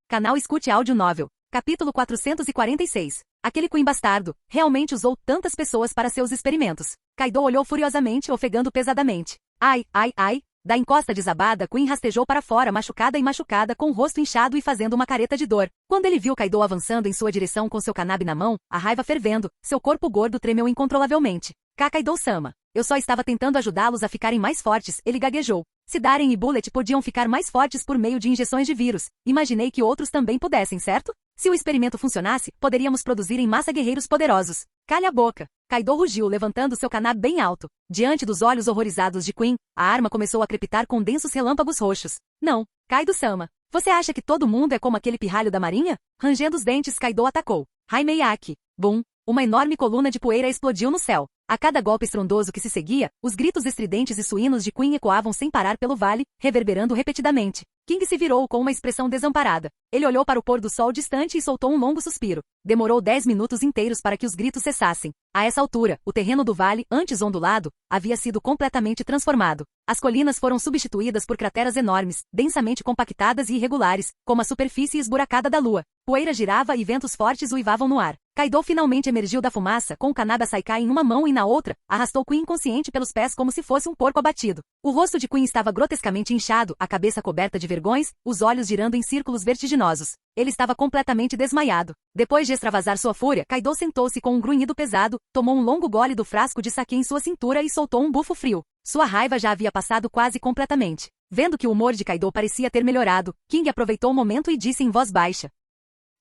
Canal Escute Áudio Novel. Capítulo 446. Aquele Queen bastardo realmente usou tantas pessoas para seus experimentos. Kaido olhou furiosamente, ofegando pesadamente. Ai, ai, ai. Da encosta desabada, Queen rastejou para fora, machucada, com o rosto inchado e fazendo uma careta de dor. Quando ele viu Kaido avançando em sua direção com seu canabe na mão, a raiva fervendo, seu corpo gordo tremeu incontrolavelmente. Kaido-sama. Eu só estava tentando ajudá-los a ficarem mais fortes, ele gaguejou. Se Darien e Bullet podiam ficar mais fortes por meio de injeções de vírus, imaginei que outros também pudessem, certo? Se o experimento funcionasse, poderíamos produzir em massa guerreiros poderosos. Calha a boca! Kaido rugiu, levantando seu kanab bem alto. Diante dos olhos horrorizados de Queen, a arma começou a crepitar com densos relâmpagos roxos. Não, Kaido-sama. Você acha que todo mundo é como aquele pirralho da marinha? Rangendo os dentes, Kaido atacou. Haimei-aki. Bum! Uma enorme coluna de poeira explodiu no céu. A cada golpe estrondoso que se seguia, os gritos estridentes e suínos de Queen ecoavam sem parar pelo vale, reverberando repetidamente. King se virou com uma expressão desamparada. Ele olhou para o pôr do sol distante e soltou um longo suspiro. Demorou 10 minutos inteiros para que os gritos cessassem. A essa altura, o terreno do vale, antes ondulado, havia sido completamente transformado. As colinas foram substituídas por crateras enormes, densamente compactadas e irregulares, como a superfície esburacada da lua. Poeira girava e ventos fortes uivavam no ar. Kaido finalmente emergiu da fumaça, com o Kanaba Saikai em uma mão e na outra, arrastou Queen inconsciente pelos pés como se fosse um porco abatido. O rosto de Queen estava grotescamente inchado, a cabeça coberta de vergões, os olhos girando em círculos vertiginosos. Ele estava completamente desmaiado. Depois de extravasar sua fúria, Kaido sentou-se com um grunhido pesado, tomou um longo gole do frasco de sake em sua cintura e soltou um bufo frio. Sua raiva já havia passado quase completamente. Vendo que o humor de Kaido parecia ter melhorado, King aproveitou o momento e disse em voz baixa: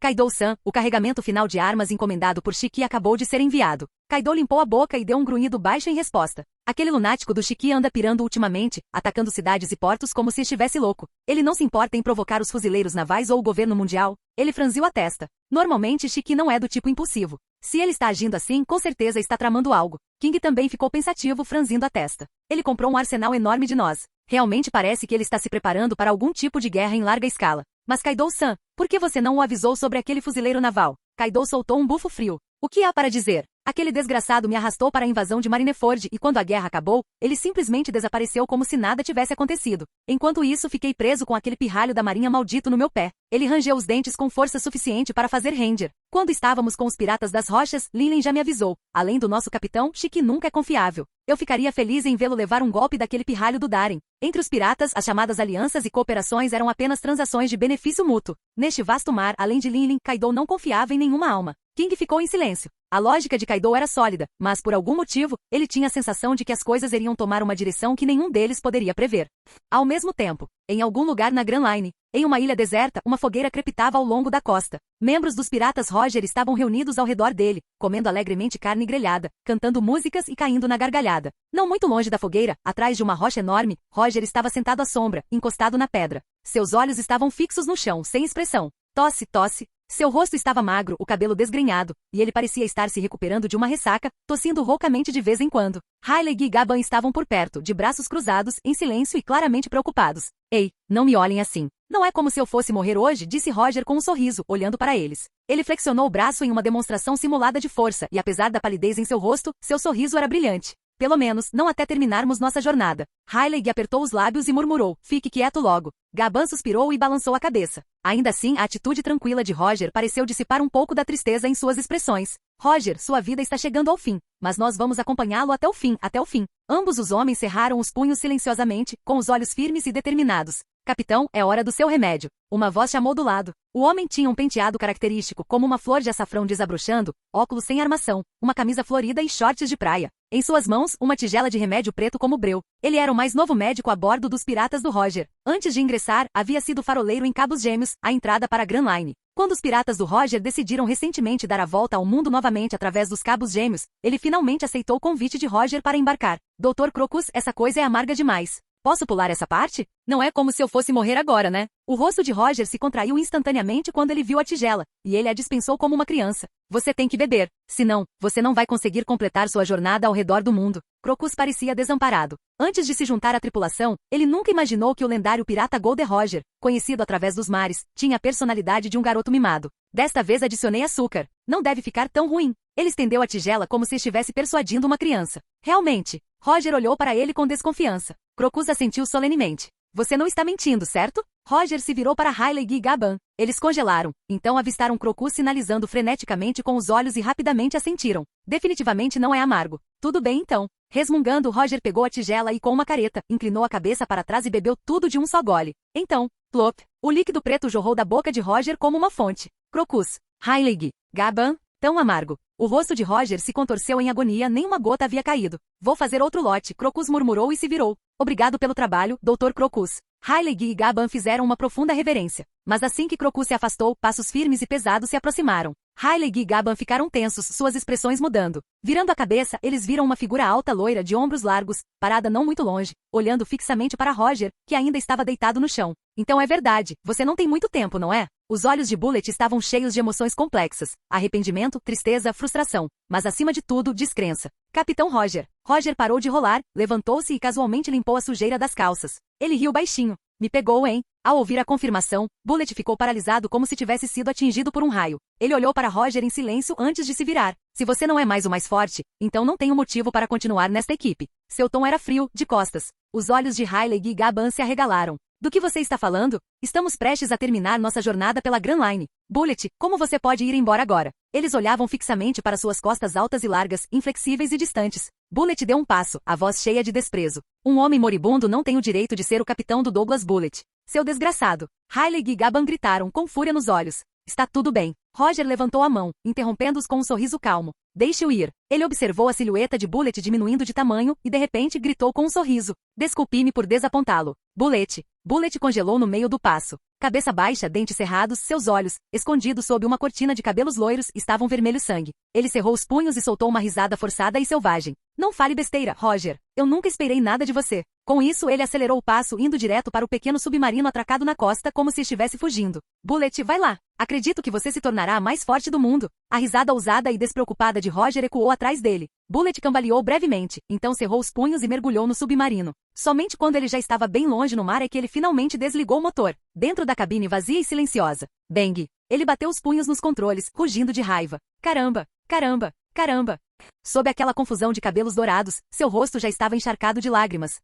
Kaido-san, o carregamento final de armas encomendado por Shiki acabou de ser enviado. Kaido limpou a boca e deu um grunhido baixo em resposta. Aquele lunático do Shiki anda pirando ultimamente, atacando cidades e portos como se estivesse louco. Ele não se importa em provocar os fuzileiros navais ou o governo mundial. Ele franziu a testa. Normalmente Shiki não é do tipo impulsivo. Se ele está agindo assim, com certeza está tramando algo. King também ficou pensativo, franzindo a testa. Ele comprou um arsenal enorme de nós. Realmente parece que ele está se preparando para algum tipo de guerra em larga escala. Mas Kaido-san, por que você não o avisou sobre aquele fuzileiro naval? Kaido soltou um bufo frio. O que há para dizer? Aquele desgraçado me arrastou para a invasão de Marineford e quando a guerra acabou, ele simplesmente desapareceu como se nada tivesse acontecido. Enquanto isso, fiquei preso com aquele pirralho da marinha maldito no meu pé. Ele rangeu os dentes com força suficiente para fazer Ranger. Quando estávamos com os piratas das rochas, Linlin já me avisou. Além do nosso capitão, Shiki nunca é confiável. Eu ficaria feliz em vê-lo levar um golpe daquele pirralho do Darem. Entre os piratas, as chamadas alianças e cooperações eram apenas transações de benefício mútuo. Neste vasto mar, além de Linlin, Kaido não confiava em nenhuma alma. King ficou em silêncio. A lógica de Kaido era sólida, mas por algum motivo, ele tinha a sensação de que as coisas iriam tomar uma direção que nenhum deles poderia prever. Ao mesmo tempo, em algum lugar na Grand Line, em uma ilha deserta, uma fogueira crepitava ao longo da costa. Membros dos piratas Roger estavam reunidos ao redor dele, comendo alegremente carne grelhada, cantando músicas e caindo na gargalhada. Não muito longe da fogueira, atrás de uma rocha enorme, Roger estava sentado à sombra, encostado na pedra. Seus olhos estavam fixos no chão, sem expressão. Tosse, tosse. Seu rosto estava magro, o cabelo desgrenhado, e ele parecia estar se recuperando de uma ressaca, tossindo roucamente de vez em quando. Riley e Gaban estavam por perto, de braços cruzados, em silêncio e claramente preocupados. Ei, não me olhem assim. Não é como se eu fosse morrer hoje, disse Roger com um sorriso, olhando para eles. Ele flexionou o braço em uma demonstração simulada de força, e apesar da palidez em seu rosto, seu sorriso era brilhante. Pelo menos, não até terminarmos nossa jornada. Riley apertou os lábios e murmurou, fique quieto logo. Gaban suspirou e balançou a cabeça. Ainda assim, a atitude tranquila de Roger pareceu dissipar um pouco da tristeza em suas expressões. Roger, sua vida está chegando ao fim, mas nós vamos acompanhá-lo até o fim, até o fim. Ambos os homens cerraram os punhos silenciosamente, com os olhos firmes e determinados. Capitão, é hora do seu remédio. Uma voz chamou do lado. O homem tinha um penteado característico, como uma flor de açafrão desabrochando, óculos sem armação, uma camisa florida e shorts de praia. Em suas mãos, uma tigela de remédio preto como breu. Ele era o mais novo médico a bordo dos piratas do Roger. Antes de ingressar, havia sido faroleiro em Cabos Gêmeos, a entrada para a Grand Line. Quando os piratas do Roger decidiram recentemente dar a volta ao mundo novamente através dos Cabos Gêmeos, ele finalmente aceitou o convite de Roger para embarcar. Dr. Crocus, essa coisa é amarga demais. Posso pular essa parte? Não é como se eu fosse morrer agora, né? O rosto de Roger se contraiu instantaneamente quando ele viu a tigela, e ele a dispensou como uma criança. Você tem que beber, senão, você não vai conseguir completar sua jornada ao redor do mundo. Crocus parecia desamparado. Antes de se juntar à tripulação, ele nunca imaginou que o lendário pirata Golden Roger, conhecido através dos mares, tinha a personalidade de um garoto mimado. Desta vez adicionei açúcar. Não deve ficar tão ruim. Ele estendeu a tigela como se estivesse persuadindo uma criança. Realmente. Roger olhou para ele com desconfiança. Crocus assentiu solenemente. Você não está mentindo, certo? Roger se virou para Riley e Gaban. Eles congelaram, então avistaram Crocus sinalizando freneticamente com os olhos e rapidamente assentiram. Definitivamente não é amargo. Tudo bem então. Resmungando, Roger pegou a tigela e com uma careta, inclinou a cabeça para trás e bebeu tudo de um só gole. Então, plop, o líquido preto jorrou da boca de Roger como uma fonte. Crocus, Riley, Gaban, tão amargo. O rosto de Roger se contorceu em agonia, nem uma gota havia caído. Vou fazer outro lote, Crocus murmurou e se virou. Obrigado pelo trabalho, Dr. Crocus. Riley e Gaban fizeram uma profunda reverência. Mas assim que Crocus se afastou, passos firmes e pesados se aproximaram. Riley e Gaban ficaram tensos, suas expressões mudando. Virando a cabeça, eles viram uma figura alta loira de ombros largos, parada não muito longe, olhando fixamente para Roger, que ainda estava deitado no chão. Então é verdade, você não tem muito tempo, não é? Os olhos de Bullet estavam cheios de emoções complexas. Arrependimento, tristeza, frustração. Mas acima de tudo, descrença. Capitão Roger. Roger parou de rolar, levantou-se e casualmente limpou a sujeira das calças. Ele riu baixinho. Me pegou, hein? Ao ouvir a confirmação, Bullet ficou paralisado como se tivesse sido atingido por um raio. Ele olhou para Roger em silêncio antes de se virar. Se você não é mais o mais forte, então não tenho motivo para continuar nesta equipe. Seu tom era frio, de costas. Os olhos de Riley e Gaban se arregalaram. Do que você está falando? Estamos prestes a terminar nossa jornada pela Grand Line. Bullet, como você pode ir embora agora? Eles olhavam fixamente para suas costas altas e largas, inflexíveis e distantes. Bullet deu um passo, a voz cheia de desprezo. Um homem moribundo não tem o direito de ser o capitão do Douglas Bullet. Seu desgraçado. Riley e Gaban gritaram, com fúria nos olhos. Está tudo bem. Roger levantou a mão, interrompendo-os com um sorriso calmo. Deixe-o ir. Ele observou a silhueta de Bullet diminuindo de tamanho e de repente gritou com um sorriso. Desculpe-me por desapontá-lo. Bullet. Bullet congelou no meio do passo. Cabeça baixa, dentes cerrados, seus olhos, escondidos sob uma cortina de cabelos loiros, estavam vermelho sangue. Ele cerrou os punhos e soltou uma risada forçada e selvagem. Não fale besteira, Roger. Eu nunca esperei nada de você. Com isso, ele acelerou o passo, indo direto para o pequeno submarino atracado na costa como se estivesse fugindo. Bullet, vai lá. Acredito que você se tornará a mais forte do mundo. A risada ousada e despreocupada de Roger ecoou atrás dele. Bullet cambaleou brevemente, então cerrou os punhos e mergulhou no submarino. Somente quando ele já estava bem longe no mar é que ele finalmente desligou o motor. Dentro da cabine vazia e silenciosa. Bang! Ele bateu os punhos nos controles, rugindo de raiva. Caramba! Caramba! Caramba! Sob aquela confusão de cabelos dourados, seu rosto já estava encharcado de lágrimas.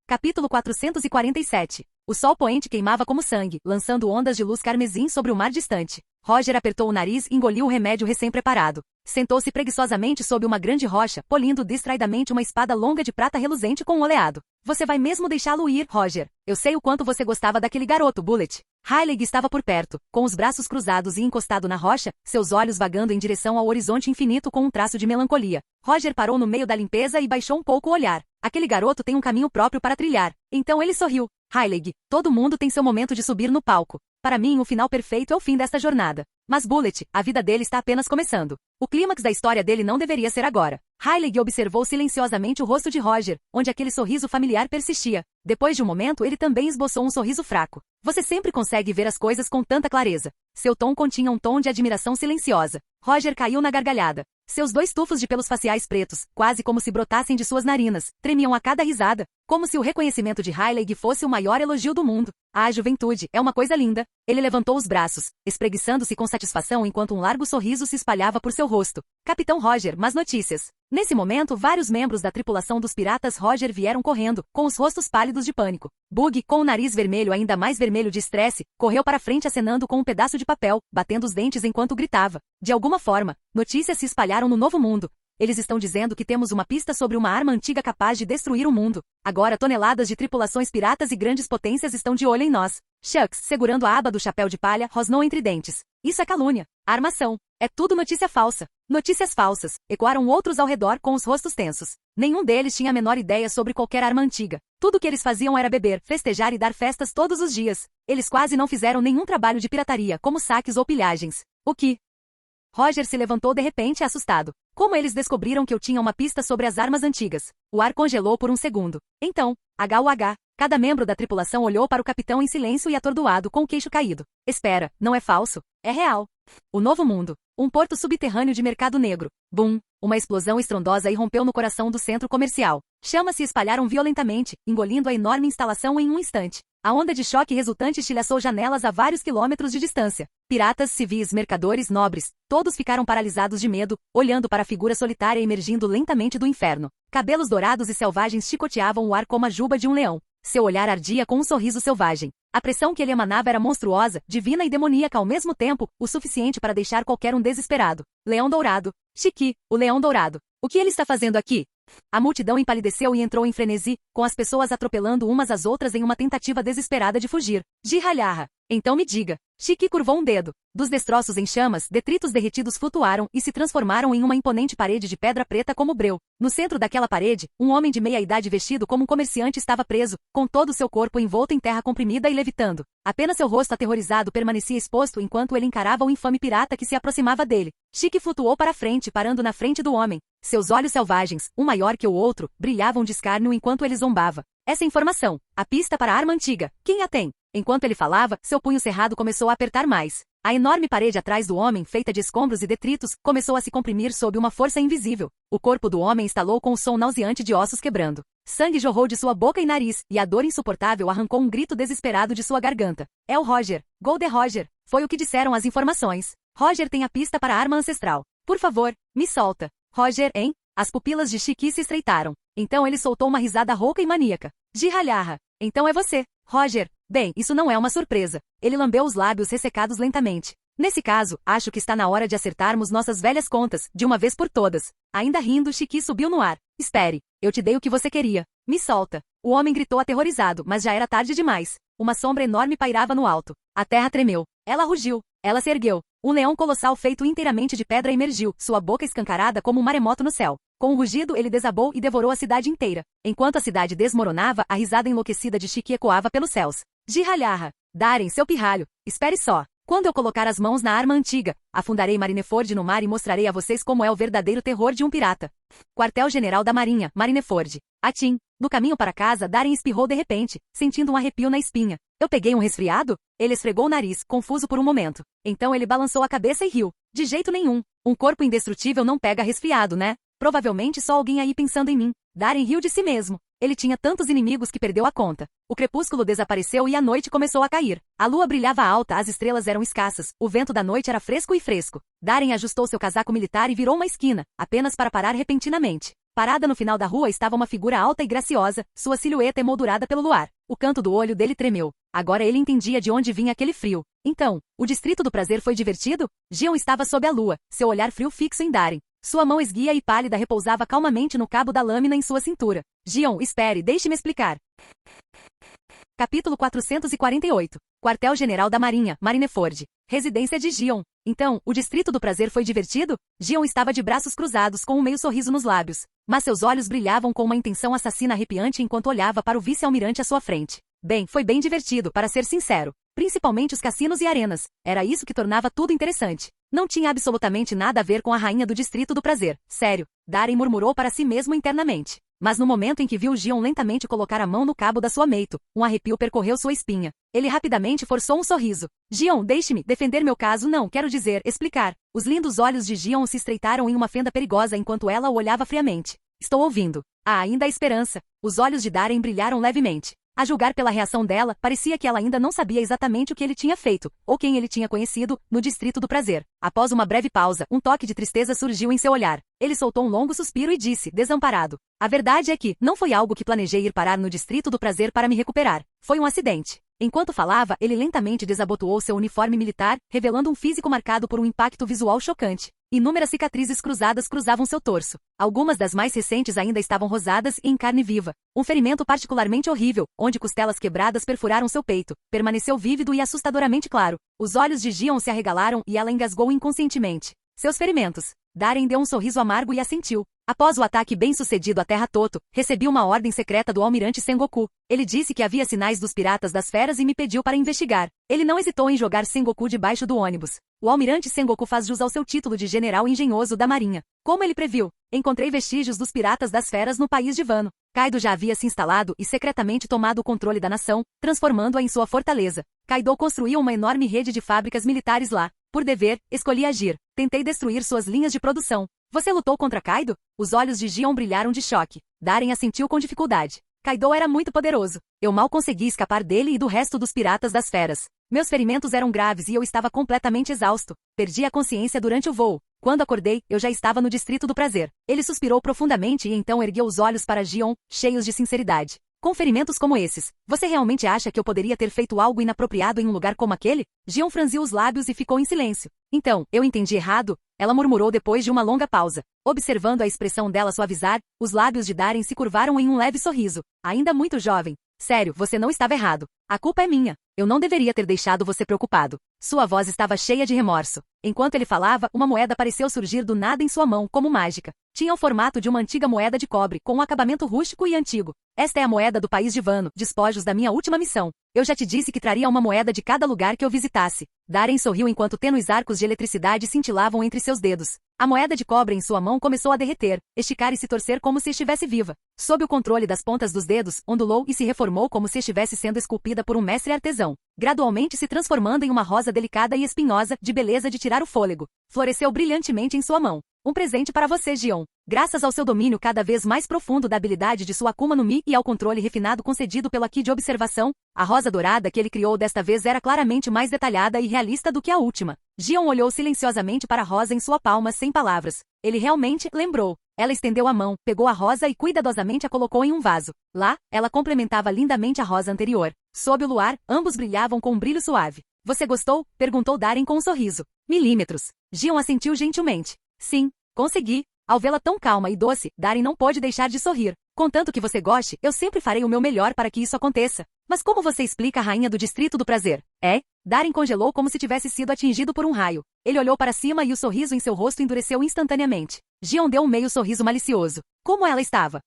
Capítulo 447. O sol poente queimava como sangue, lançando ondas de luz carmesim sobre o mar distante. Roger apertou o nariz e engoliu o remédio recém-preparado. Sentou-se preguiçosamente sob uma grande rocha, polindo distraidamente uma espada longa de prata reluzente com um oleado. Você vai mesmo deixá-lo ir, Roger? Eu sei o quanto você gostava daquele garoto, Bullet. Riley estava por perto, com os braços cruzados e encostado na rocha, seus olhos vagando em direção ao horizonte infinito com um traço de melancolia. Roger parou no meio da limpeza e baixou um pouco o olhar. Aquele garoto tem um caminho próprio para trilhar. Então ele sorriu. Riley, todo mundo tem seu momento de subir no palco. Para mim, o final perfeito é o fim desta jornada. Mas Bullet, a vida dele está apenas começando. O clímax da história dele não deveria ser agora. Riley observou silenciosamente o rosto de Roger, onde aquele sorriso familiar persistia. Depois de um momento, ele também esboçou um sorriso fraco. Você sempre consegue ver as coisas com tanta clareza. Seu tom continha um tom de admiração silenciosa. Roger caiu na gargalhada. Seus 2 tufos de pelos faciais pretos, quase como se brotassem de suas narinas, tremiam a cada risada, como se o reconhecimento de Riley fosse o maior elogio do mundo. A juventude é uma coisa linda. Ele levantou os braços, espreguiçando-se com satisfação enquanto um largo sorriso se espalhava por seu rosto. Capitão Roger, más notícias. Nesse momento, vários membros da tripulação dos piratas Roger vieram correndo, com os rostos pálidos de pânico. Bug, com o nariz vermelho ainda mais vermelho de estresse, correu para frente acenando com um pedaço de papel, batendo os dentes enquanto gritava. De alguma forma, notícias se espalharam no Novo Mundo. Eles estão dizendo que temos uma pista sobre uma arma antiga capaz de destruir o mundo. Agora toneladas de tripulações piratas e grandes potências estão de olho em nós. Shucks, segurando a aba do chapéu de palha, rosnou entre dentes. Isso é calúnia. Armação. É tudo notícia falsa. Notícias falsas. Ecoaram outros ao redor com os rostos tensos. Nenhum deles tinha a menor ideia sobre qualquer arma antiga. Tudo o que eles faziam era beber, festejar e dar festas todos os dias. Eles quase não fizeram nenhum trabalho de pirataria, como saques ou pilhagens. O que? Roger se levantou de repente assustado. Como eles descobriram que eu tinha uma pista sobre as armas antigas? O ar congelou por um segundo. Então, HUH. Cada membro da tripulação olhou para o capitão em silêncio e atordoado com o queixo caído. Espera, não é falso? É real. O Novo Mundo. Um porto subterrâneo de mercado negro. Bum! Uma explosão estrondosa irrompeu no coração do centro comercial. Chamas se espalharam violentamente, engolindo a enorme instalação em um instante. A onda de choque resultante estilhaçou janelas a vários quilômetros de distância. Piratas, civis, mercadores, nobres, todos ficaram paralisados de medo, olhando para a figura solitária emergindo lentamente do inferno. Cabelos dourados e selvagens chicoteavam o ar como a juba de um leão. Seu olhar ardia com um sorriso selvagem. A pressão que ele emanava era monstruosa, divina e demoníaca ao mesmo tempo, o suficiente para deixar qualquer um desesperado. Leão Dourado. Chiqui, o Leão Dourado. O que ele está fazendo aqui? A multidão empalideceu e entrou em frenesi, com as pessoas atropelando umas às outras em uma tentativa desesperada de fugir. Jirralharra. Então me diga. Shiki curvou um dedo. Dos destroços em chamas, detritos derretidos flutuaram e se transformaram em uma imponente parede de pedra preta como breu. No centro daquela parede, um homem de meia-idade vestido como um comerciante estava preso, com todo o seu corpo envolto em terra comprimida e levitando. Apenas seu rosto aterrorizado permanecia exposto enquanto ele encarava o infame pirata que se aproximava dele. Shiki flutuou para frente, parando na frente do homem. Seus olhos selvagens, um maior que o outro, brilhavam de escárnio enquanto ele zombava. Essa informação, a pista para a arma antiga, quem a tem? Enquanto ele falava, seu punho cerrado começou a apertar mais. A enorme parede atrás do homem, feita de escombros e detritos, começou a se comprimir sob uma força invisível. O corpo do homem estalou com o som nauseante de ossos quebrando. Sangue jorrou de sua boca e nariz, e a dor insuportável arrancou um grito desesperado de sua garganta. É o Roger. Golden Roger. Foi o que disseram as informações. Roger tem a pista para a arma ancestral. Por favor, me solta. Roger, hein? As pupilas de Shiki se estreitaram. Então ele soltou uma risada rouca e maníaca. Jirralharra. Então é você, Roger. Bem, isso não é uma surpresa. Ele lambeu os lábios ressecados lentamente. Nesse caso, acho que está na hora de acertarmos nossas velhas contas, de uma vez por todas. Ainda rindo, Shiki subiu no ar. Espere, eu te dei o que você queria. Me solta. O homem gritou aterrorizado, mas já era tarde demais. Uma sombra enorme pairava no alto. A terra tremeu. Ela rugiu. Ela se ergueu. Um leão colossal feito inteiramente de pedra emergiu, sua boca escancarada como um maremoto no céu. Com um rugido, ele desabou e devorou a cidade inteira. Enquanto a cidade desmoronava, a risada enlouquecida de Shiki ecoava pelos céus. Jirralharra. Darem, seu pirralho. Espere só. Quando eu colocar as mãos na arma antiga, afundarei Marineford no mar e mostrarei a vocês como é o verdadeiro terror de um pirata. Quartel-General da Marinha, Marineford. Atim. No caminho para casa, Darren espirrou de repente, sentindo um arrepio na espinha. Eu peguei um resfriado? Ele esfregou o nariz, confuso por um momento. Então ele balançou a cabeça e riu. De jeito nenhum. Um corpo indestrutível não pega resfriado, né? Provavelmente só alguém aí pensando em mim. Darren riu de si mesmo. Ele tinha tantos inimigos que perdeu a conta. O crepúsculo desapareceu e a noite começou a cair. A lua brilhava alta, as estrelas eram escassas, o vento da noite era fresco e fresco. Darren ajustou seu casaco militar e virou uma esquina, apenas para parar repentinamente. Parada no final da rua estava uma figura alta e graciosa, sua silhueta emoldurada pelo luar. O canto do olho dele tremeu. Agora ele entendia de onde vinha aquele frio. Então, o Distrito do Prazer foi divertido? Gion estava sob a lua, seu olhar frio fixo em Darren. Sua mão esguia e pálida repousava calmamente no cabo da lâmina em sua cintura. Gion, espere, deixe-me explicar. Capítulo 448. Quartel-General da Marinha, Marineford. Residência de Gion. Então, o Distrito do Prazer foi divertido? Gion estava de braços cruzados com um meio sorriso nos lábios. Mas seus olhos brilhavam com uma intenção assassina arrepiante enquanto olhava para o vice-almirante à sua frente. Bem, foi bem divertido, para ser sincero. Principalmente os cassinos e arenas. Era isso que tornava tudo interessante. Não tinha absolutamente nada a ver com a rainha do Distrito do Prazer. Sério. Darren murmurou para si mesmo internamente. Mas no momento em que viu Gion lentamente colocar a mão no cabo da sua meito, um arrepio percorreu sua espinha. Ele rapidamente forçou um sorriso. Gion, deixe-me defender meu caso, não, quero dizer, explicar. Os lindos olhos de Gion se estreitaram em uma fenda perigosa enquanto ela o olhava friamente. Estou ouvindo. Há ainda a esperança. Os olhos de Darren brilharam levemente. A julgar pela reação dela, parecia que ela ainda não sabia exatamente o que ele tinha feito, ou quem ele tinha conhecido, no Distrito do Prazer. Após uma breve pausa, um toque de tristeza surgiu em seu olhar. Ele soltou um longo suspiro e disse, desamparado. A verdade é que, não foi algo que planejei ir parar no Distrito do Prazer para me recuperar. Foi um acidente. Enquanto falava, ele lentamente desabotoou seu uniforme militar, revelando um físico marcado por um impacto visual chocante. Inúmeras cicatrizes cruzadas cruzavam seu torso. Algumas das mais recentes ainda estavam rosadas e em carne viva. Um ferimento particularmente horrível, onde costelas quebradas perfuraram seu peito, permaneceu vívido e assustadoramente claro. Os olhos de Gion se arregalaram e ela engasgou inconscientemente. Seus ferimentos. Darren deu um sorriso amargo e assentiu. Após o ataque bem-sucedido à Terra Toto, recebi uma ordem secreta do almirante Sengoku. Ele disse que havia sinais dos piratas das feras e me pediu para investigar. Ele não hesitou em jogar Sengoku debaixo do ônibus. O almirante Sengoku faz jus ao seu título de general engenhoso da Marinha. Como ele previu, encontrei vestígios dos piratas das feras no país de Wano. Kaido já havia se instalado e secretamente tomado o controle da nação, transformando-a em sua fortaleza. Kaido construiu uma enorme rede de fábricas militares lá. Por dever, escolhi agir. Tentei destruir suas linhas de produção. Você lutou contra Kaido? Os olhos de Gion brilharam de choque. Darren assentiu com dificuldade. Kaido era muito poderoso. Eu mal consegui escapar dele e do resto dos piratas das feras. Meus ferimentos eram graves e eu estava completamente exausto. Perdi a consciência durante o voo. Quando acordei, eu já estava no Distrito do Prazer. Ele suspirou profundamente e então ergueu os olhos para Gion, cheios de sinceridade. Com ferimentos como esses, você realmente acha que eu poderia ter feito algo inapropriado em um lugar como aquele? Gion franziu os lábios e ficou em silêncio. Então, eu entendi errado? Ela murmurou depois de uma longa pausa. Observando a expressão dela suavizar, os lábios de Darren se curvaram em um leve sorriso. Ainda muito jovem. Sério, você não estava errado. A culpa é minha. Eu não deveria ter deixado você preocupado. Sua voz estava cheia de remorso. Enquanto ele falava, uma moeda pareceu surgir do nada em sua mão, como mágica. Tinha o formato de uma antiga moeda de cobre, com um acabamento rústico e antigo. Esta é a moeda do país de Vano, despojos da minha última missão. Eu já te disse que traria uma moeda de cada lugar que eu visitasse. Darren sorriu enquanto tênues arcos de eletricidade cintilavam entre seus dedos. A moeda de cobre em sua mão começou a derreter, esticar e se torcer como se estivesse viva. Sob o controle das pontas dos dedos, ondulou e se reformou como se estivesse sendo esculpida por um mestre artesão, gradualmente se transformando em uma rosa delicada e espinhosa, de beleza de tirar o fôlego. Floresceu brilhantemente em sua mão. Um presente para você, Gion. Graças ao seu domínio cada vez mais profundo da habilidade de sua Akuma no Mi e ao controle refinado concedido pelo Ki de observação, a rosa dourada que ele criou desta vez era claramente mais detalhada e realista do que a última. Gion olhou silenciosamente para a rosa em sua palma sem palavras. Ele realmente lembrou. Ela estendeu a mão, pegou a rosa e cuidadosamente a colocou em um vaso. Lá, ela complementava lindamente a rosa anterior. Sob o luar, ambos brilhavam com um brilho suave. Você gostou? Perguntou Darren com um sorriso. Milímetros. Gion assentiu gentilmente. Sim, consegui. Ao vê-la tão calma e doce, Darren não pôde deixar de sorrir. Contanto que você goste, eu sempre farei o meu melhor para que isso aconteça. Mas como você explica a rainha do Distrito do Prazer? É? Darren congelou como se tivesse sido atingido por um raio. Ele olhou para cima e o sorriso em seu rosto endureceu instantaneamente. Gion deu um meio sorriso malicioso. Como ela estava?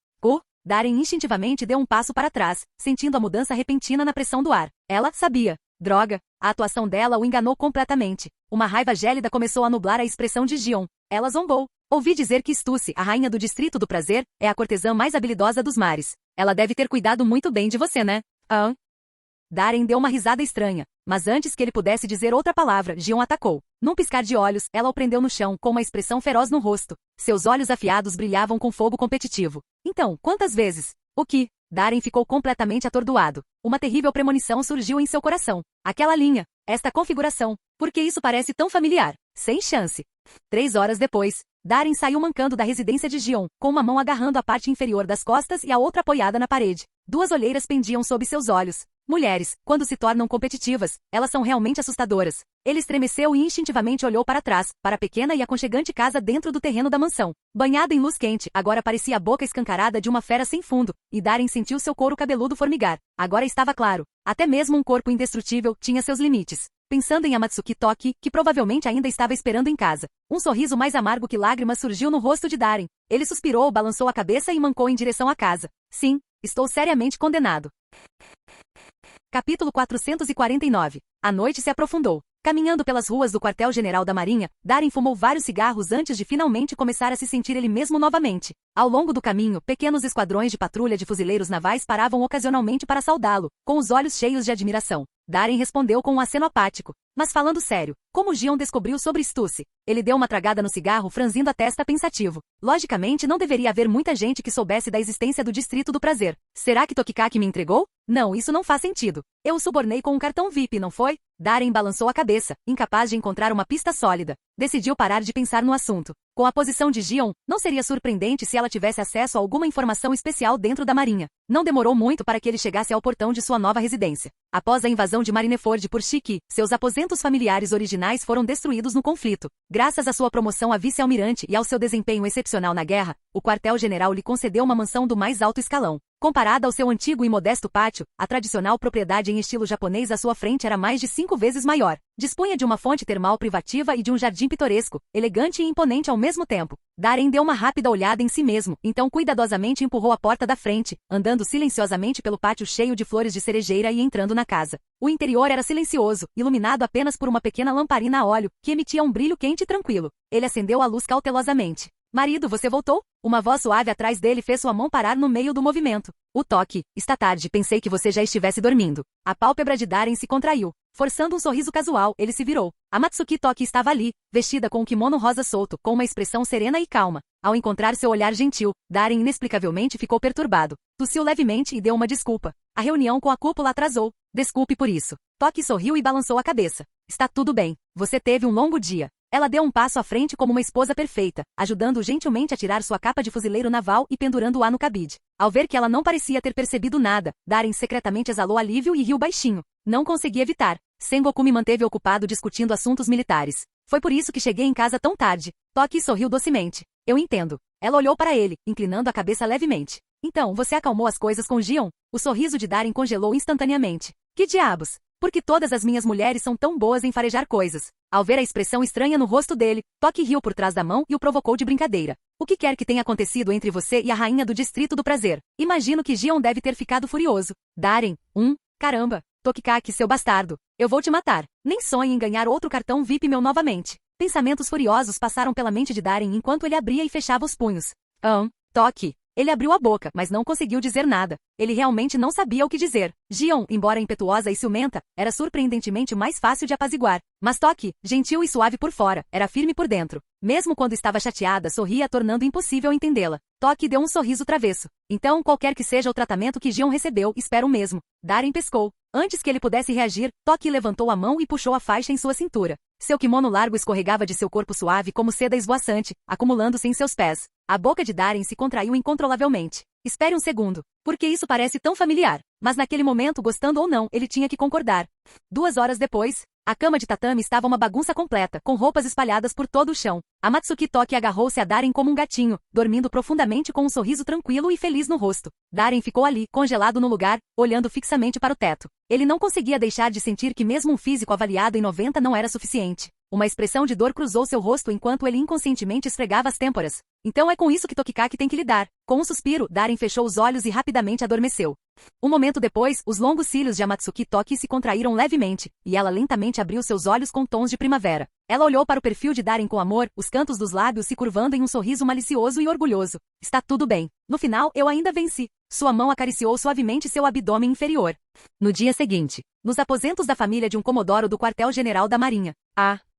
Darren instintivamente deu um passo para trás, sentindo a mudança repentina na pressão do ar. Ela sabia. Droga, a atuação dela o enganou completamente. Uma raiva gélida começou a nublar a expressão de Gion. Ela zombou. Ouvi dizer que Stussy, a rainha do Distrito do Prazer, é a cortesã mais habilidosa dos mares. Ela deve ter cuidado muito bem de você, né? Darren deu uma risada estranha, mas antes que ele pudesse dizer outra palavra, Gion atacou. Num piscar de olhos, ela o prendeu no chão, com uma expressão feroz no rosto. Seus olhos afiados brilhavam com fogo competitivo. Então, quantas vezes? O que? Darren ficou completamente atordoado. Uma terrível premonição surgiu em seu coração. Aquela linha, esta configuração. Por que isso parece tão familiar? Sem chance. 3 horas depois, Darren saiu mancando da residência de Gion, com uma mão agarrando a parte inferior das costas e a outra apoiada na parede. 2 olheiras pendiam sob seus olhos. Mulheres, quando se tornam competitivas, elas são realmente assustadoras. Ele estremeceu e instintivamente olhou para trás, para a pequena e aconchegante casa dentro do terreno da mansão. Banhada em luz quente, agora parecia a boca escancarada de uma fera sem fundo, e Darren sentiu seu couro cabeludo formigar. Agora estava claro. Até mesmo um corpo indestrutível tinha seus limites. Pensando em Amatsuki Toki, que provavelmente ainda estava esperando em casa. Um sorriso mais amargo que lágrimas surgiu no rosto de Darren. Ele suspirou, balançou a cabeça e mancou em direção à casa. Sim, estou seriamente condenado. Capítulo 449. A noite se aprofundou. Caminhando pelas ruas do quartel-general da Marinha, Darren fumou vários cigarros antes de finalmente começar a se sentir ele mesmo novamente. Ao longo do caminho, pequenos esquadrões de patrulha de fuzileiros navais paravam ocasionalmente para saudá-lo, com os olhos cheios de admiração. Darren respondeu com um aceno apático. Mas falando sério, como Gion descobriu sobre Stussy? Ele deu uma tragada no cigarro, franzindo a testa pensativo. Logicamente, não deveria haver muita gente que soubesse da existência do Distrito do Prazer. Será que Tokikaki me entregou? Não, isso não faz sentido. Eu o subornei com um cartão VIP, não foi? Darren balançou a cabeça, incapaz de encontrar uma pista sólida. Decidiu parar de pensar no assunto. Com a posição de Gion, não seria surpreendente se ela tivesse acesso a alguma informação especial dentro da Marinha. Não demorou muito para que ele chegasse ao portão de sua nova residência. Após a invasão de Marineford por Shiki, seus aposentos familiares originais foram destruídos no conflito. Graças à sua promoção a vice-almirante e ao seu desempenho excepcional na guerra, o quartel-general lhe concedeu uma mansão do mais alto escalão. Comparada ao seu antigo e modesto pátio, a tradicional propriedade em estilo japonês à sua frente era mais de 5 vezes maior. Dispunha de uma fonte termal privativa e de um jardim pitoresco, elegante e imponente ao mesmo tempo. Darren deu uma rápida olhada em si mesmo, então cuidadosamente empurrou a porta da frente, andando silenciosamente pelo pátio cheio de flores de cerejeira e entrando na casa. O interior era silencioso, iluminado apenas por uma pequena lamparina a óleo, que emitia um brilho quente e tranquilo. Ele acendeu a luz cautelosamente. Marido, você voltou? Uma voz suave atrás dele fez sua mão parar no meio do movimento. O toque. Está tarde, pensei que você já estivesse dormindo. A pálpebra de Darren se contraiu. Forçando um sorriso casual, ele se virou. A Matsuki Toki estava ali, vestida com um kimono rosa solto, com uma expressão serena e calma. Ao encontrar seu olhar gentil, Darren inexplicavelmente ficou perturbado. Tossiu levemente e deu uma desculpa. A reunião com a cúpula atrasou. Desculpe por isso. Toki sorriu e balançou a cabeça. Está tudo bem. Você teve um longo dia. Ela deu um passo à frente como uma esposa perfeita, ajudando-o gentilmente a tirar sua capa de fuzileiro naval e pendurando-a no cabide. Ao ver que ela não parecia ter percebido nada, Darren secretamente exalou alívio e riu baixinho. Não consegui evitar. Sengoku me manteve ocupado discutindo assuntos militares. Foi por isso que cheguei em casa tão tarde. Toque sorriu docemente. Eu entendo. Ela olhou para ele, inclinando a cabeça levemente. Então, você acalmou as coisas com Gion? O sorriso de Darren congelou instantaneamente. Que diabos? Porque todas as minhas mulheres são tão boas em farejar coisas. Ao ver a expressão estranha no rosto dele, Toque riu por trás da mão e o provocou de brincadeira. O que quer que tenha acontecido entre você e a rainha do Distrito do Prazer? Imagino que Gion deve ter ficado furioso. Darren, caramba. Tokikaki, seu bastardo. Eu vou te matar. Nem sonhe em ganhar outro cartão VIP meu novamente. Pensamentos furiosos passaram pela mente de Darren enquanto ele abria e fechava os punhos. Toque. Ele abriu a boca, mas não conseguiu dizer nada. Ele realmente não sabia o que dizer. Gion, embora impetuosa e ciumenta, era surpreendentemente mais fácil de apaziguar. Mas Toque, gentil e suave por fora, era firme por dentro. Mesmo quando estava chateada, sorria, tornando impossível entendê-la. Toque deu um sorriso travesso. Então, qualquer que seja o tratamento que Gion recebeu, espero o mesmo. Darren pescou. Antes que ele pudesse reagir, Toque levantou a mão e puxou a faixa em sua cintura. Seu kimono largo escorregava de seu corpo suave como seda esvoaçante, acumulando-se em seus pés. A boca de Darren se contraiu incontrolavelmente. Espere um segundo. Porque isso parece tão familiar. Mas naquele momento, gostando ou não, ele tinha que concordar. 2 horas depois, a cama de tatame estava uma bagunça completa, com roupas espalhadas por todo o chão. A Matsuki Toki agarrou-se a Darren como um gatinho, dormindo profundamente com um sorriso tranquilo e feliz no rosto. Darren ficou ali, congelado no lugar, olhando fixamente para o teto. Ele não conseguia deixar de sentir que mesmo um físico avaliado em 90 não era suficiente. Uma expressão de dor cruzou seu rosto enquanto ele inconscientemente esfregava as têmporas. Então é com isso que Tokikaki tem que lidar. Com um suspiro, Darren fechou os olhos e rapidamente adormeceu. Um momento depois, os longos cílios de Amatsuki Toki se contraíram levemente, e ela lentamente abriu seus olhos com tons de primavera. Ela olhou para o perfil de Darren com amor, os cantos dos lábios se curvando em um sorriso malicioso e orgulhoso. Está tudo bem. No final, eu ainda venci. Sua mão acariciou suavemente seu abdômen inferior. No dia seguinte, nos aposentos da família de um comodoro do quartel-general da Marinha.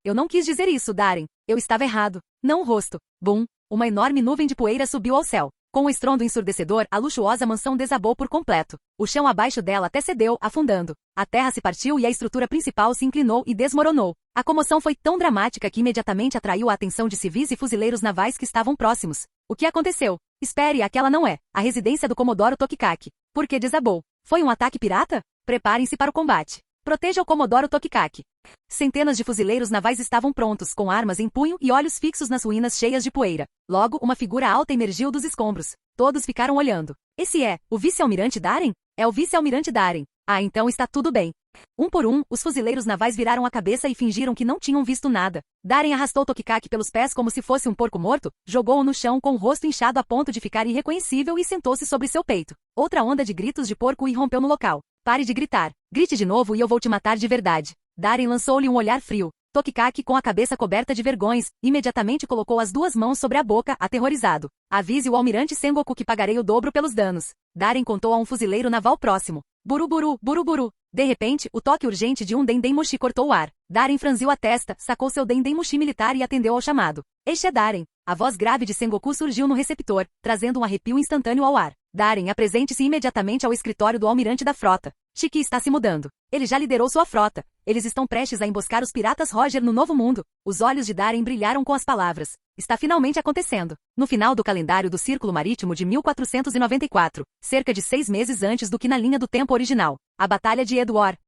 Eu não quis dizer isso, Darren. Eu estava errado. Não o rosto. Bum! Uma enorme nuvem de poeira subiu ao céu. Com um estrondo ensurdecedor, a luxuosa mansão desabou por completo. O chão abaixo dela até cedeu, afundando. A terra se partiu e a estrutura principal se inclinou e desmoronou. A comoção foi tão dramática que imediatamente atraiu a atenção de civis e fuzileiros navais que estavam próximos. O que aconteceu? Espere, aquela não é a residência do Comodoro Tokikaki. Por que desabou? Foi um ataque pirata? Preparem-se para o combate. Proteja o Comodoro Tokikaki. Centenas de fuzileiros navais estavam prontos, com armas em punho e olhos fixos nas ruínas cheias de poeira. Logo, uma figura alta emergiu dos escombros. Todos ficaram olhando. Esse é o vice-almirante Darren? É o vice-almirante Darren. Então está tudo bem. Um por um, os fuzileiros navais viraram a cabeça e fingiram que não tinham visto nada. Darren arrastou Tokikaki pelos pés como se fosse um porco morto, jogou-o no chão com o rosto inchado a ponto de ficar irreconhecível e sentou-se sobre seu peito. Outra onda de gritos de porco irrompeu no local. Pare de gritar. Grite de novo e eu vou te matar de verdade. Darren lançou-lhe um olhar frio. Tokikaki, com a cabeça coberta de vergões, imediatamente colocou as 2 mãos sobre a boca, aterrorizado. Avise o almirante Sengoku que pagarei o dobro pelos danos. Darren contou a um fuzileiro naval próximo. Buruburu, buruburu. De repente, o toque urgente de um Dendemushi cortou o ar. Darren franziu a testa, sacou seu Dendemushi militar e atendeu ao chamado. Este é Darren. A voz grave de Sengoku surgiu no receptor, trazendo um arrepio instantâneo ao ar. Darren, apresente-se imediatamente ao escritório do almirante da frota. Shiki está se mudando. Ele já liderou sua frota. Eles estão prestes a emboscar os piratas Roger no Novo Mundo. Os olhos de Darren brilharam com as palavras. Está finalmente acontecendo. No final do calendário do Círculo Marítimo de 1494, cerca de 6 meses antes do que na linha do tempo original. A Batalha de Edward.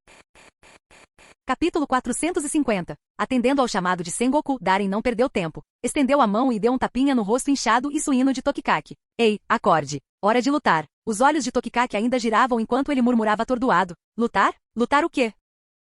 Capítulo 450. Atendendo ao chamado de Sengoku, Darren não perdeu tempo. Estendeu a mão e deu um tapinha no rosto inchado e suíno de Tokikaki. Ei, acorde. Hora de lutar. Os olhos de Tokikaki ainda giravam enquanto ele murmurava atordoado. Lutar? Lutar o quê?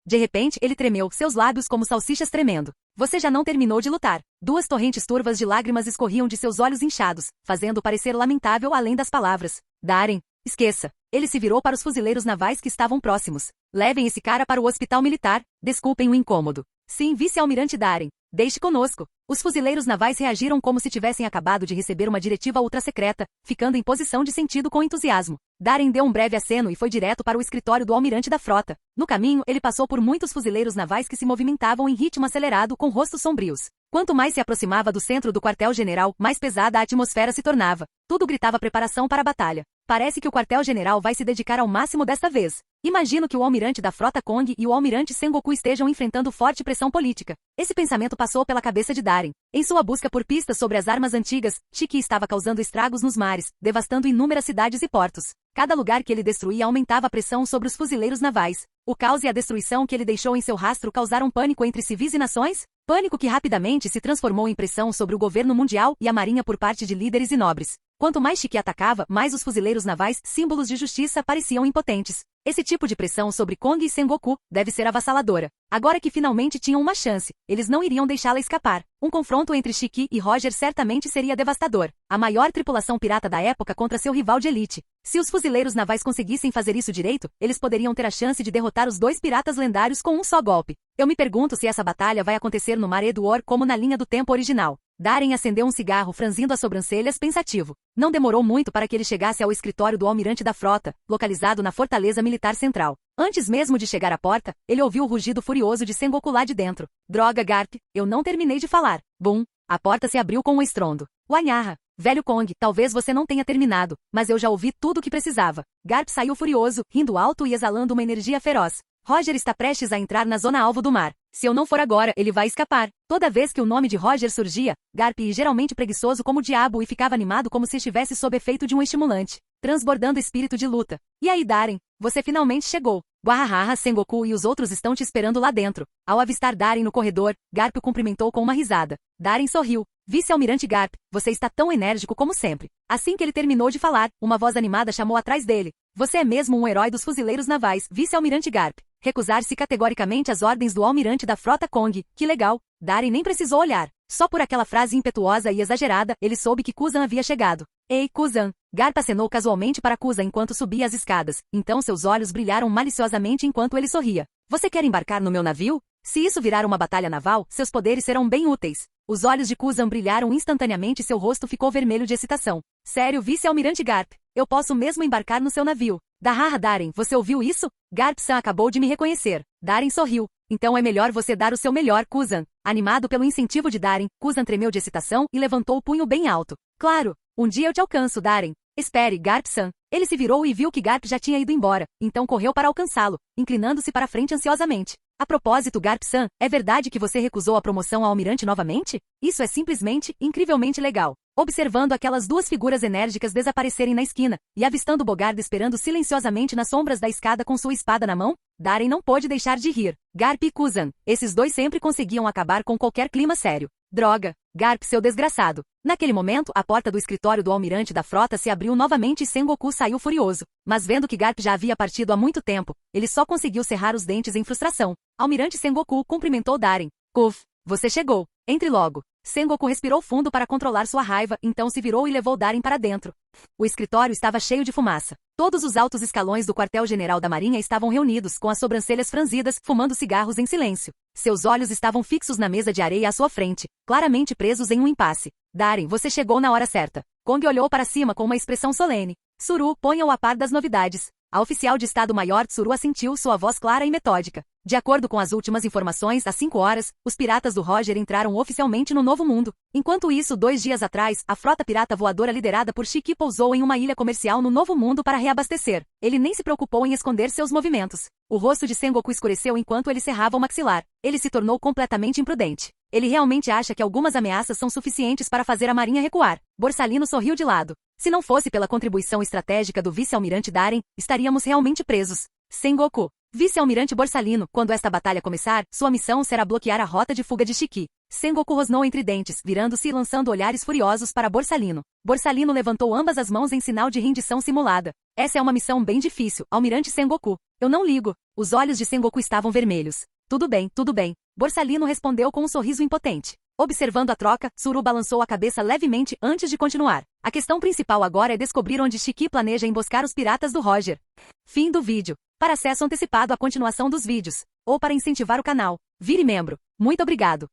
De repente, ele tremeu, seus lábios como salsichas tremendo. Você já não terminou de lutar. 2 torrentes turvas de lágrimas escorriam de seus olhos inchados, fazendo parecer lamentável além das palavras. Darren, esqueça. Ele se virou para os fuzileiros navais que estavam próximos. Levem esse cara para o hospital militar. Desculpem o incômodo. Sim, vice-almirante Darren. Deixe conosco. Os fuzileiros navais reagiram como se tivessem acabado de receber uma diretiva ultra-secreta, ficando em posição de sentido com entusiasmo. Darren deu um breve aceno e foi direto para o escritório do almirante da frota. No caminho, ele passou por muitos fuzileiros navais que se movimentavam em ritmo acelerado com rostos sombrios. Quanto mais se aproximava do centro do quartel-general, mais pesada a atmosfera se tornava. Tudo gritava preparação para a batalha. Parece que o quartel-general vai se dedicar ao máximo desta vez. Imagino que o almirante da frota Kong e o almirante Sengoku estejam enfrentando forte pressão política. Esse pensamento passou pela cabeça de Darren. Em sua busca por pistas sobre as armas antigas, Shiki estava causando estragos nos mares, devastando inúmeras cidades e portos. Cada lugar que ele destruía aumentava a pressão sobre os fuzileiros navais. O caos e a destruição que ele deixou em seu rastro causaram pânico entre civis e nações? Pânico que rapidamente se transformou em pressão sobre o governo mundial e a marinha por parte de líderes e nobres. Quanto mais Shiki atacava, mais os fuzileiros navais, símbolos de justiça, pareciam impotentes. Esse tipo de pressão sobre Kong e Sengoku deve ser avassaladora. Agora que finalmente tinham uma chance, eles não iriam deixá-la escapar. Um confronto entre Shiki e Roger certamente seria devastador. A maior tripulação pirata da época contra seu rival de elite. Se os fuzileiros navais conseguissem fazer isso direito, eles poderiam ter a chance de derrotar os dois piratas lendários com um só golpe. Eu me pergunto se essa batalha vai acontecer no Mar Edward como na linha do tempo original. Darren acendeu um cigarro franzindo as sobrancelhas pensativo. Não demorou muito para que ele chegasse ao escritório do almirante da frota, localizado na Fortaleza Militar Central. Antes mesmo de chegar à porta, ele ouviu o rugido furioso de Sengoku lá de dentro. Droga, Garp, eu não terminei de falar. Bum! A porta se abriu com um estrondo. Wanharra! Velho Kong, talvez você não tenha terminado, mas eu já ouvi tudo o que precisava. Garp saiu furioso, rindo alto e exalando uma energia feroz. Roger está prestes a entrar na zona-alvo do mar. Se eu não for agora, ele vai escapar. Toda vez que o nome de Roger surgia, Garp ia geralmente preguiçoso como o diabo e ficava animado como se estivesse sob efeito de um estimulante, transbordando espírito de luta. E aí, Darren, você finalmente chegou. Guahahaha, Sengoku e os outros estão te esperando lá dentro. Ao avistar Darren no corredor, Garp o cumprimentou com uma risada. Darren sorriu. Vice-almirante Garp, você está tão enérgico como sempre. Assim que ele terminou de falar, uma voz animada chamou atrás dele. Você é mesmo um herói dos fuzileiros navais, vice-almirante Garp. Recusar-se categoricamente às ordens do almirante da frota Kong. Que legal. Darren nem precisou olhar. Só por aquela frase impetuosa e exagerada, ele soube que Kuzan havia chegado. Ei, Kuzan. Garp acenou casualmente para Kuzan enquanto subia as escadas. Então seus olhos brilharam maliciosamente enquanto ele sorria. Você quer embarcar no meu navio? Se isso virar uma batalha naval, seus poderes serão bem úteis. Os olhos de Kuzan brilharam instantaneamente e seu rosto ficou vermelho de excitação. Sério, vice-almirante Garp? Eu posso mesmo embarcar no seu navio. Dahaha, Darren, você ouviu isso? Garp-san acabou de me reconhecer. Darren sorriu. Então é melhor você dar o seu melhor, Kuzan. Animado pelo incentivo de Darren, Kuzan tremeu de excitação e levantou o punho bem alto. Claro, um dia eu te alcanço, Darren. Espere, Garp-san. Ele se virou e viu que Garp já tinha ido embora, então correu para alcançá-lo, inclinando-se para frente ansiosamente. A propósito, Garp-san, é verdade que você recusou a promoção ao almirante novamente? Isso é simplesmente, incrivelmente legal. Observando aquelas duas figuras enérgicas desaparecerem na esquina, e avistando Bogard esperando silenciosamente nas sombras da escada com sua espada na mão, Darren não pôde deixar de rir. Garp e Kuzan, esses dois sempre conseguiam acabar com qualquer clima sério. Droga! Garp, seu desgraçado! Naquele momento, a porta do escritório do almirante da frota se abriu novamente e Sengoku saiu furioso. Mas vendo que Garp já havia partido há muito tempo, ele só conseguiu cerrar os dentes em frustração. Almirante Sengoku cumprimentou Darren. Kuf, você chegou. Entre logo. Sengoku respirou fundo para controlar sua raiva, então se virou e levou Darren para dentro. O escritório estava cheio de fumaça. Todos os altos escalões do quartel-general da Marinha estavam reunidos, com as sobrancelhas franzidas, fumando cigarros em silêncio. Seus olhos estavam fixos na mesa de areia à sua frente, claramente presos em um impasse. Darren, você chegou na hora certa. Kong olhou para cima com uma expressão solene. Tsuru, ponha-o a par das novidades. A oficial de Estado-Maior Tsuru assentiu, sua voz clara e metódica. De acordo com as últimas informações, às 5 horas, os piratas do Roger entraram oficialmente no Novo Mundo. Enquanto isso, 2 dias atrás, a frota pirata voadora liderada por Shiki pousou em uma ilha comercial no Novo Mundo para reabastecer. Ele nem se preocupou em esconder seus movimentos. O rosto de Sengoku escureceu enquanto ele cerrava o maxilar. Ele se tornou completamente imprudente. Ele realmente acha que algumas ameaças são suficientes para fazer a marinha recuar. Borsalino sorriu de lado. Se não fosse pela contribuição estratégica do vice-almirante Darren, estaríamos realmente presos. Sengoku. Vice-almirante Borsalino, quando esta batalha começar, sua missão será bloquear a rota de fuga de Shiki. Sengoku rosnou entre dentes, virando-se e lançando olhares furiosos para Borsalino. Borsalino levantou ambas as mãos em sinal de rendição simulada. Essa é uma missão bem difícil, almirante Sengoku. Eu não ligo. Os olhos de Sengoku estavam vermelhos. Tudo bem, tudo bem. Borsalino respondeu com um sorriso impotente. Observando a troca, Tsuru balançou a cabeça levemente antes de continuar. A questão principal agora é descobrir onde Shiki planeja emboscar os piratas do Roger. Fim do vídeo. Para acesso antecipado à continuação dos vídeos, ou para incentivar o canal, vire membro. Muito obrigado.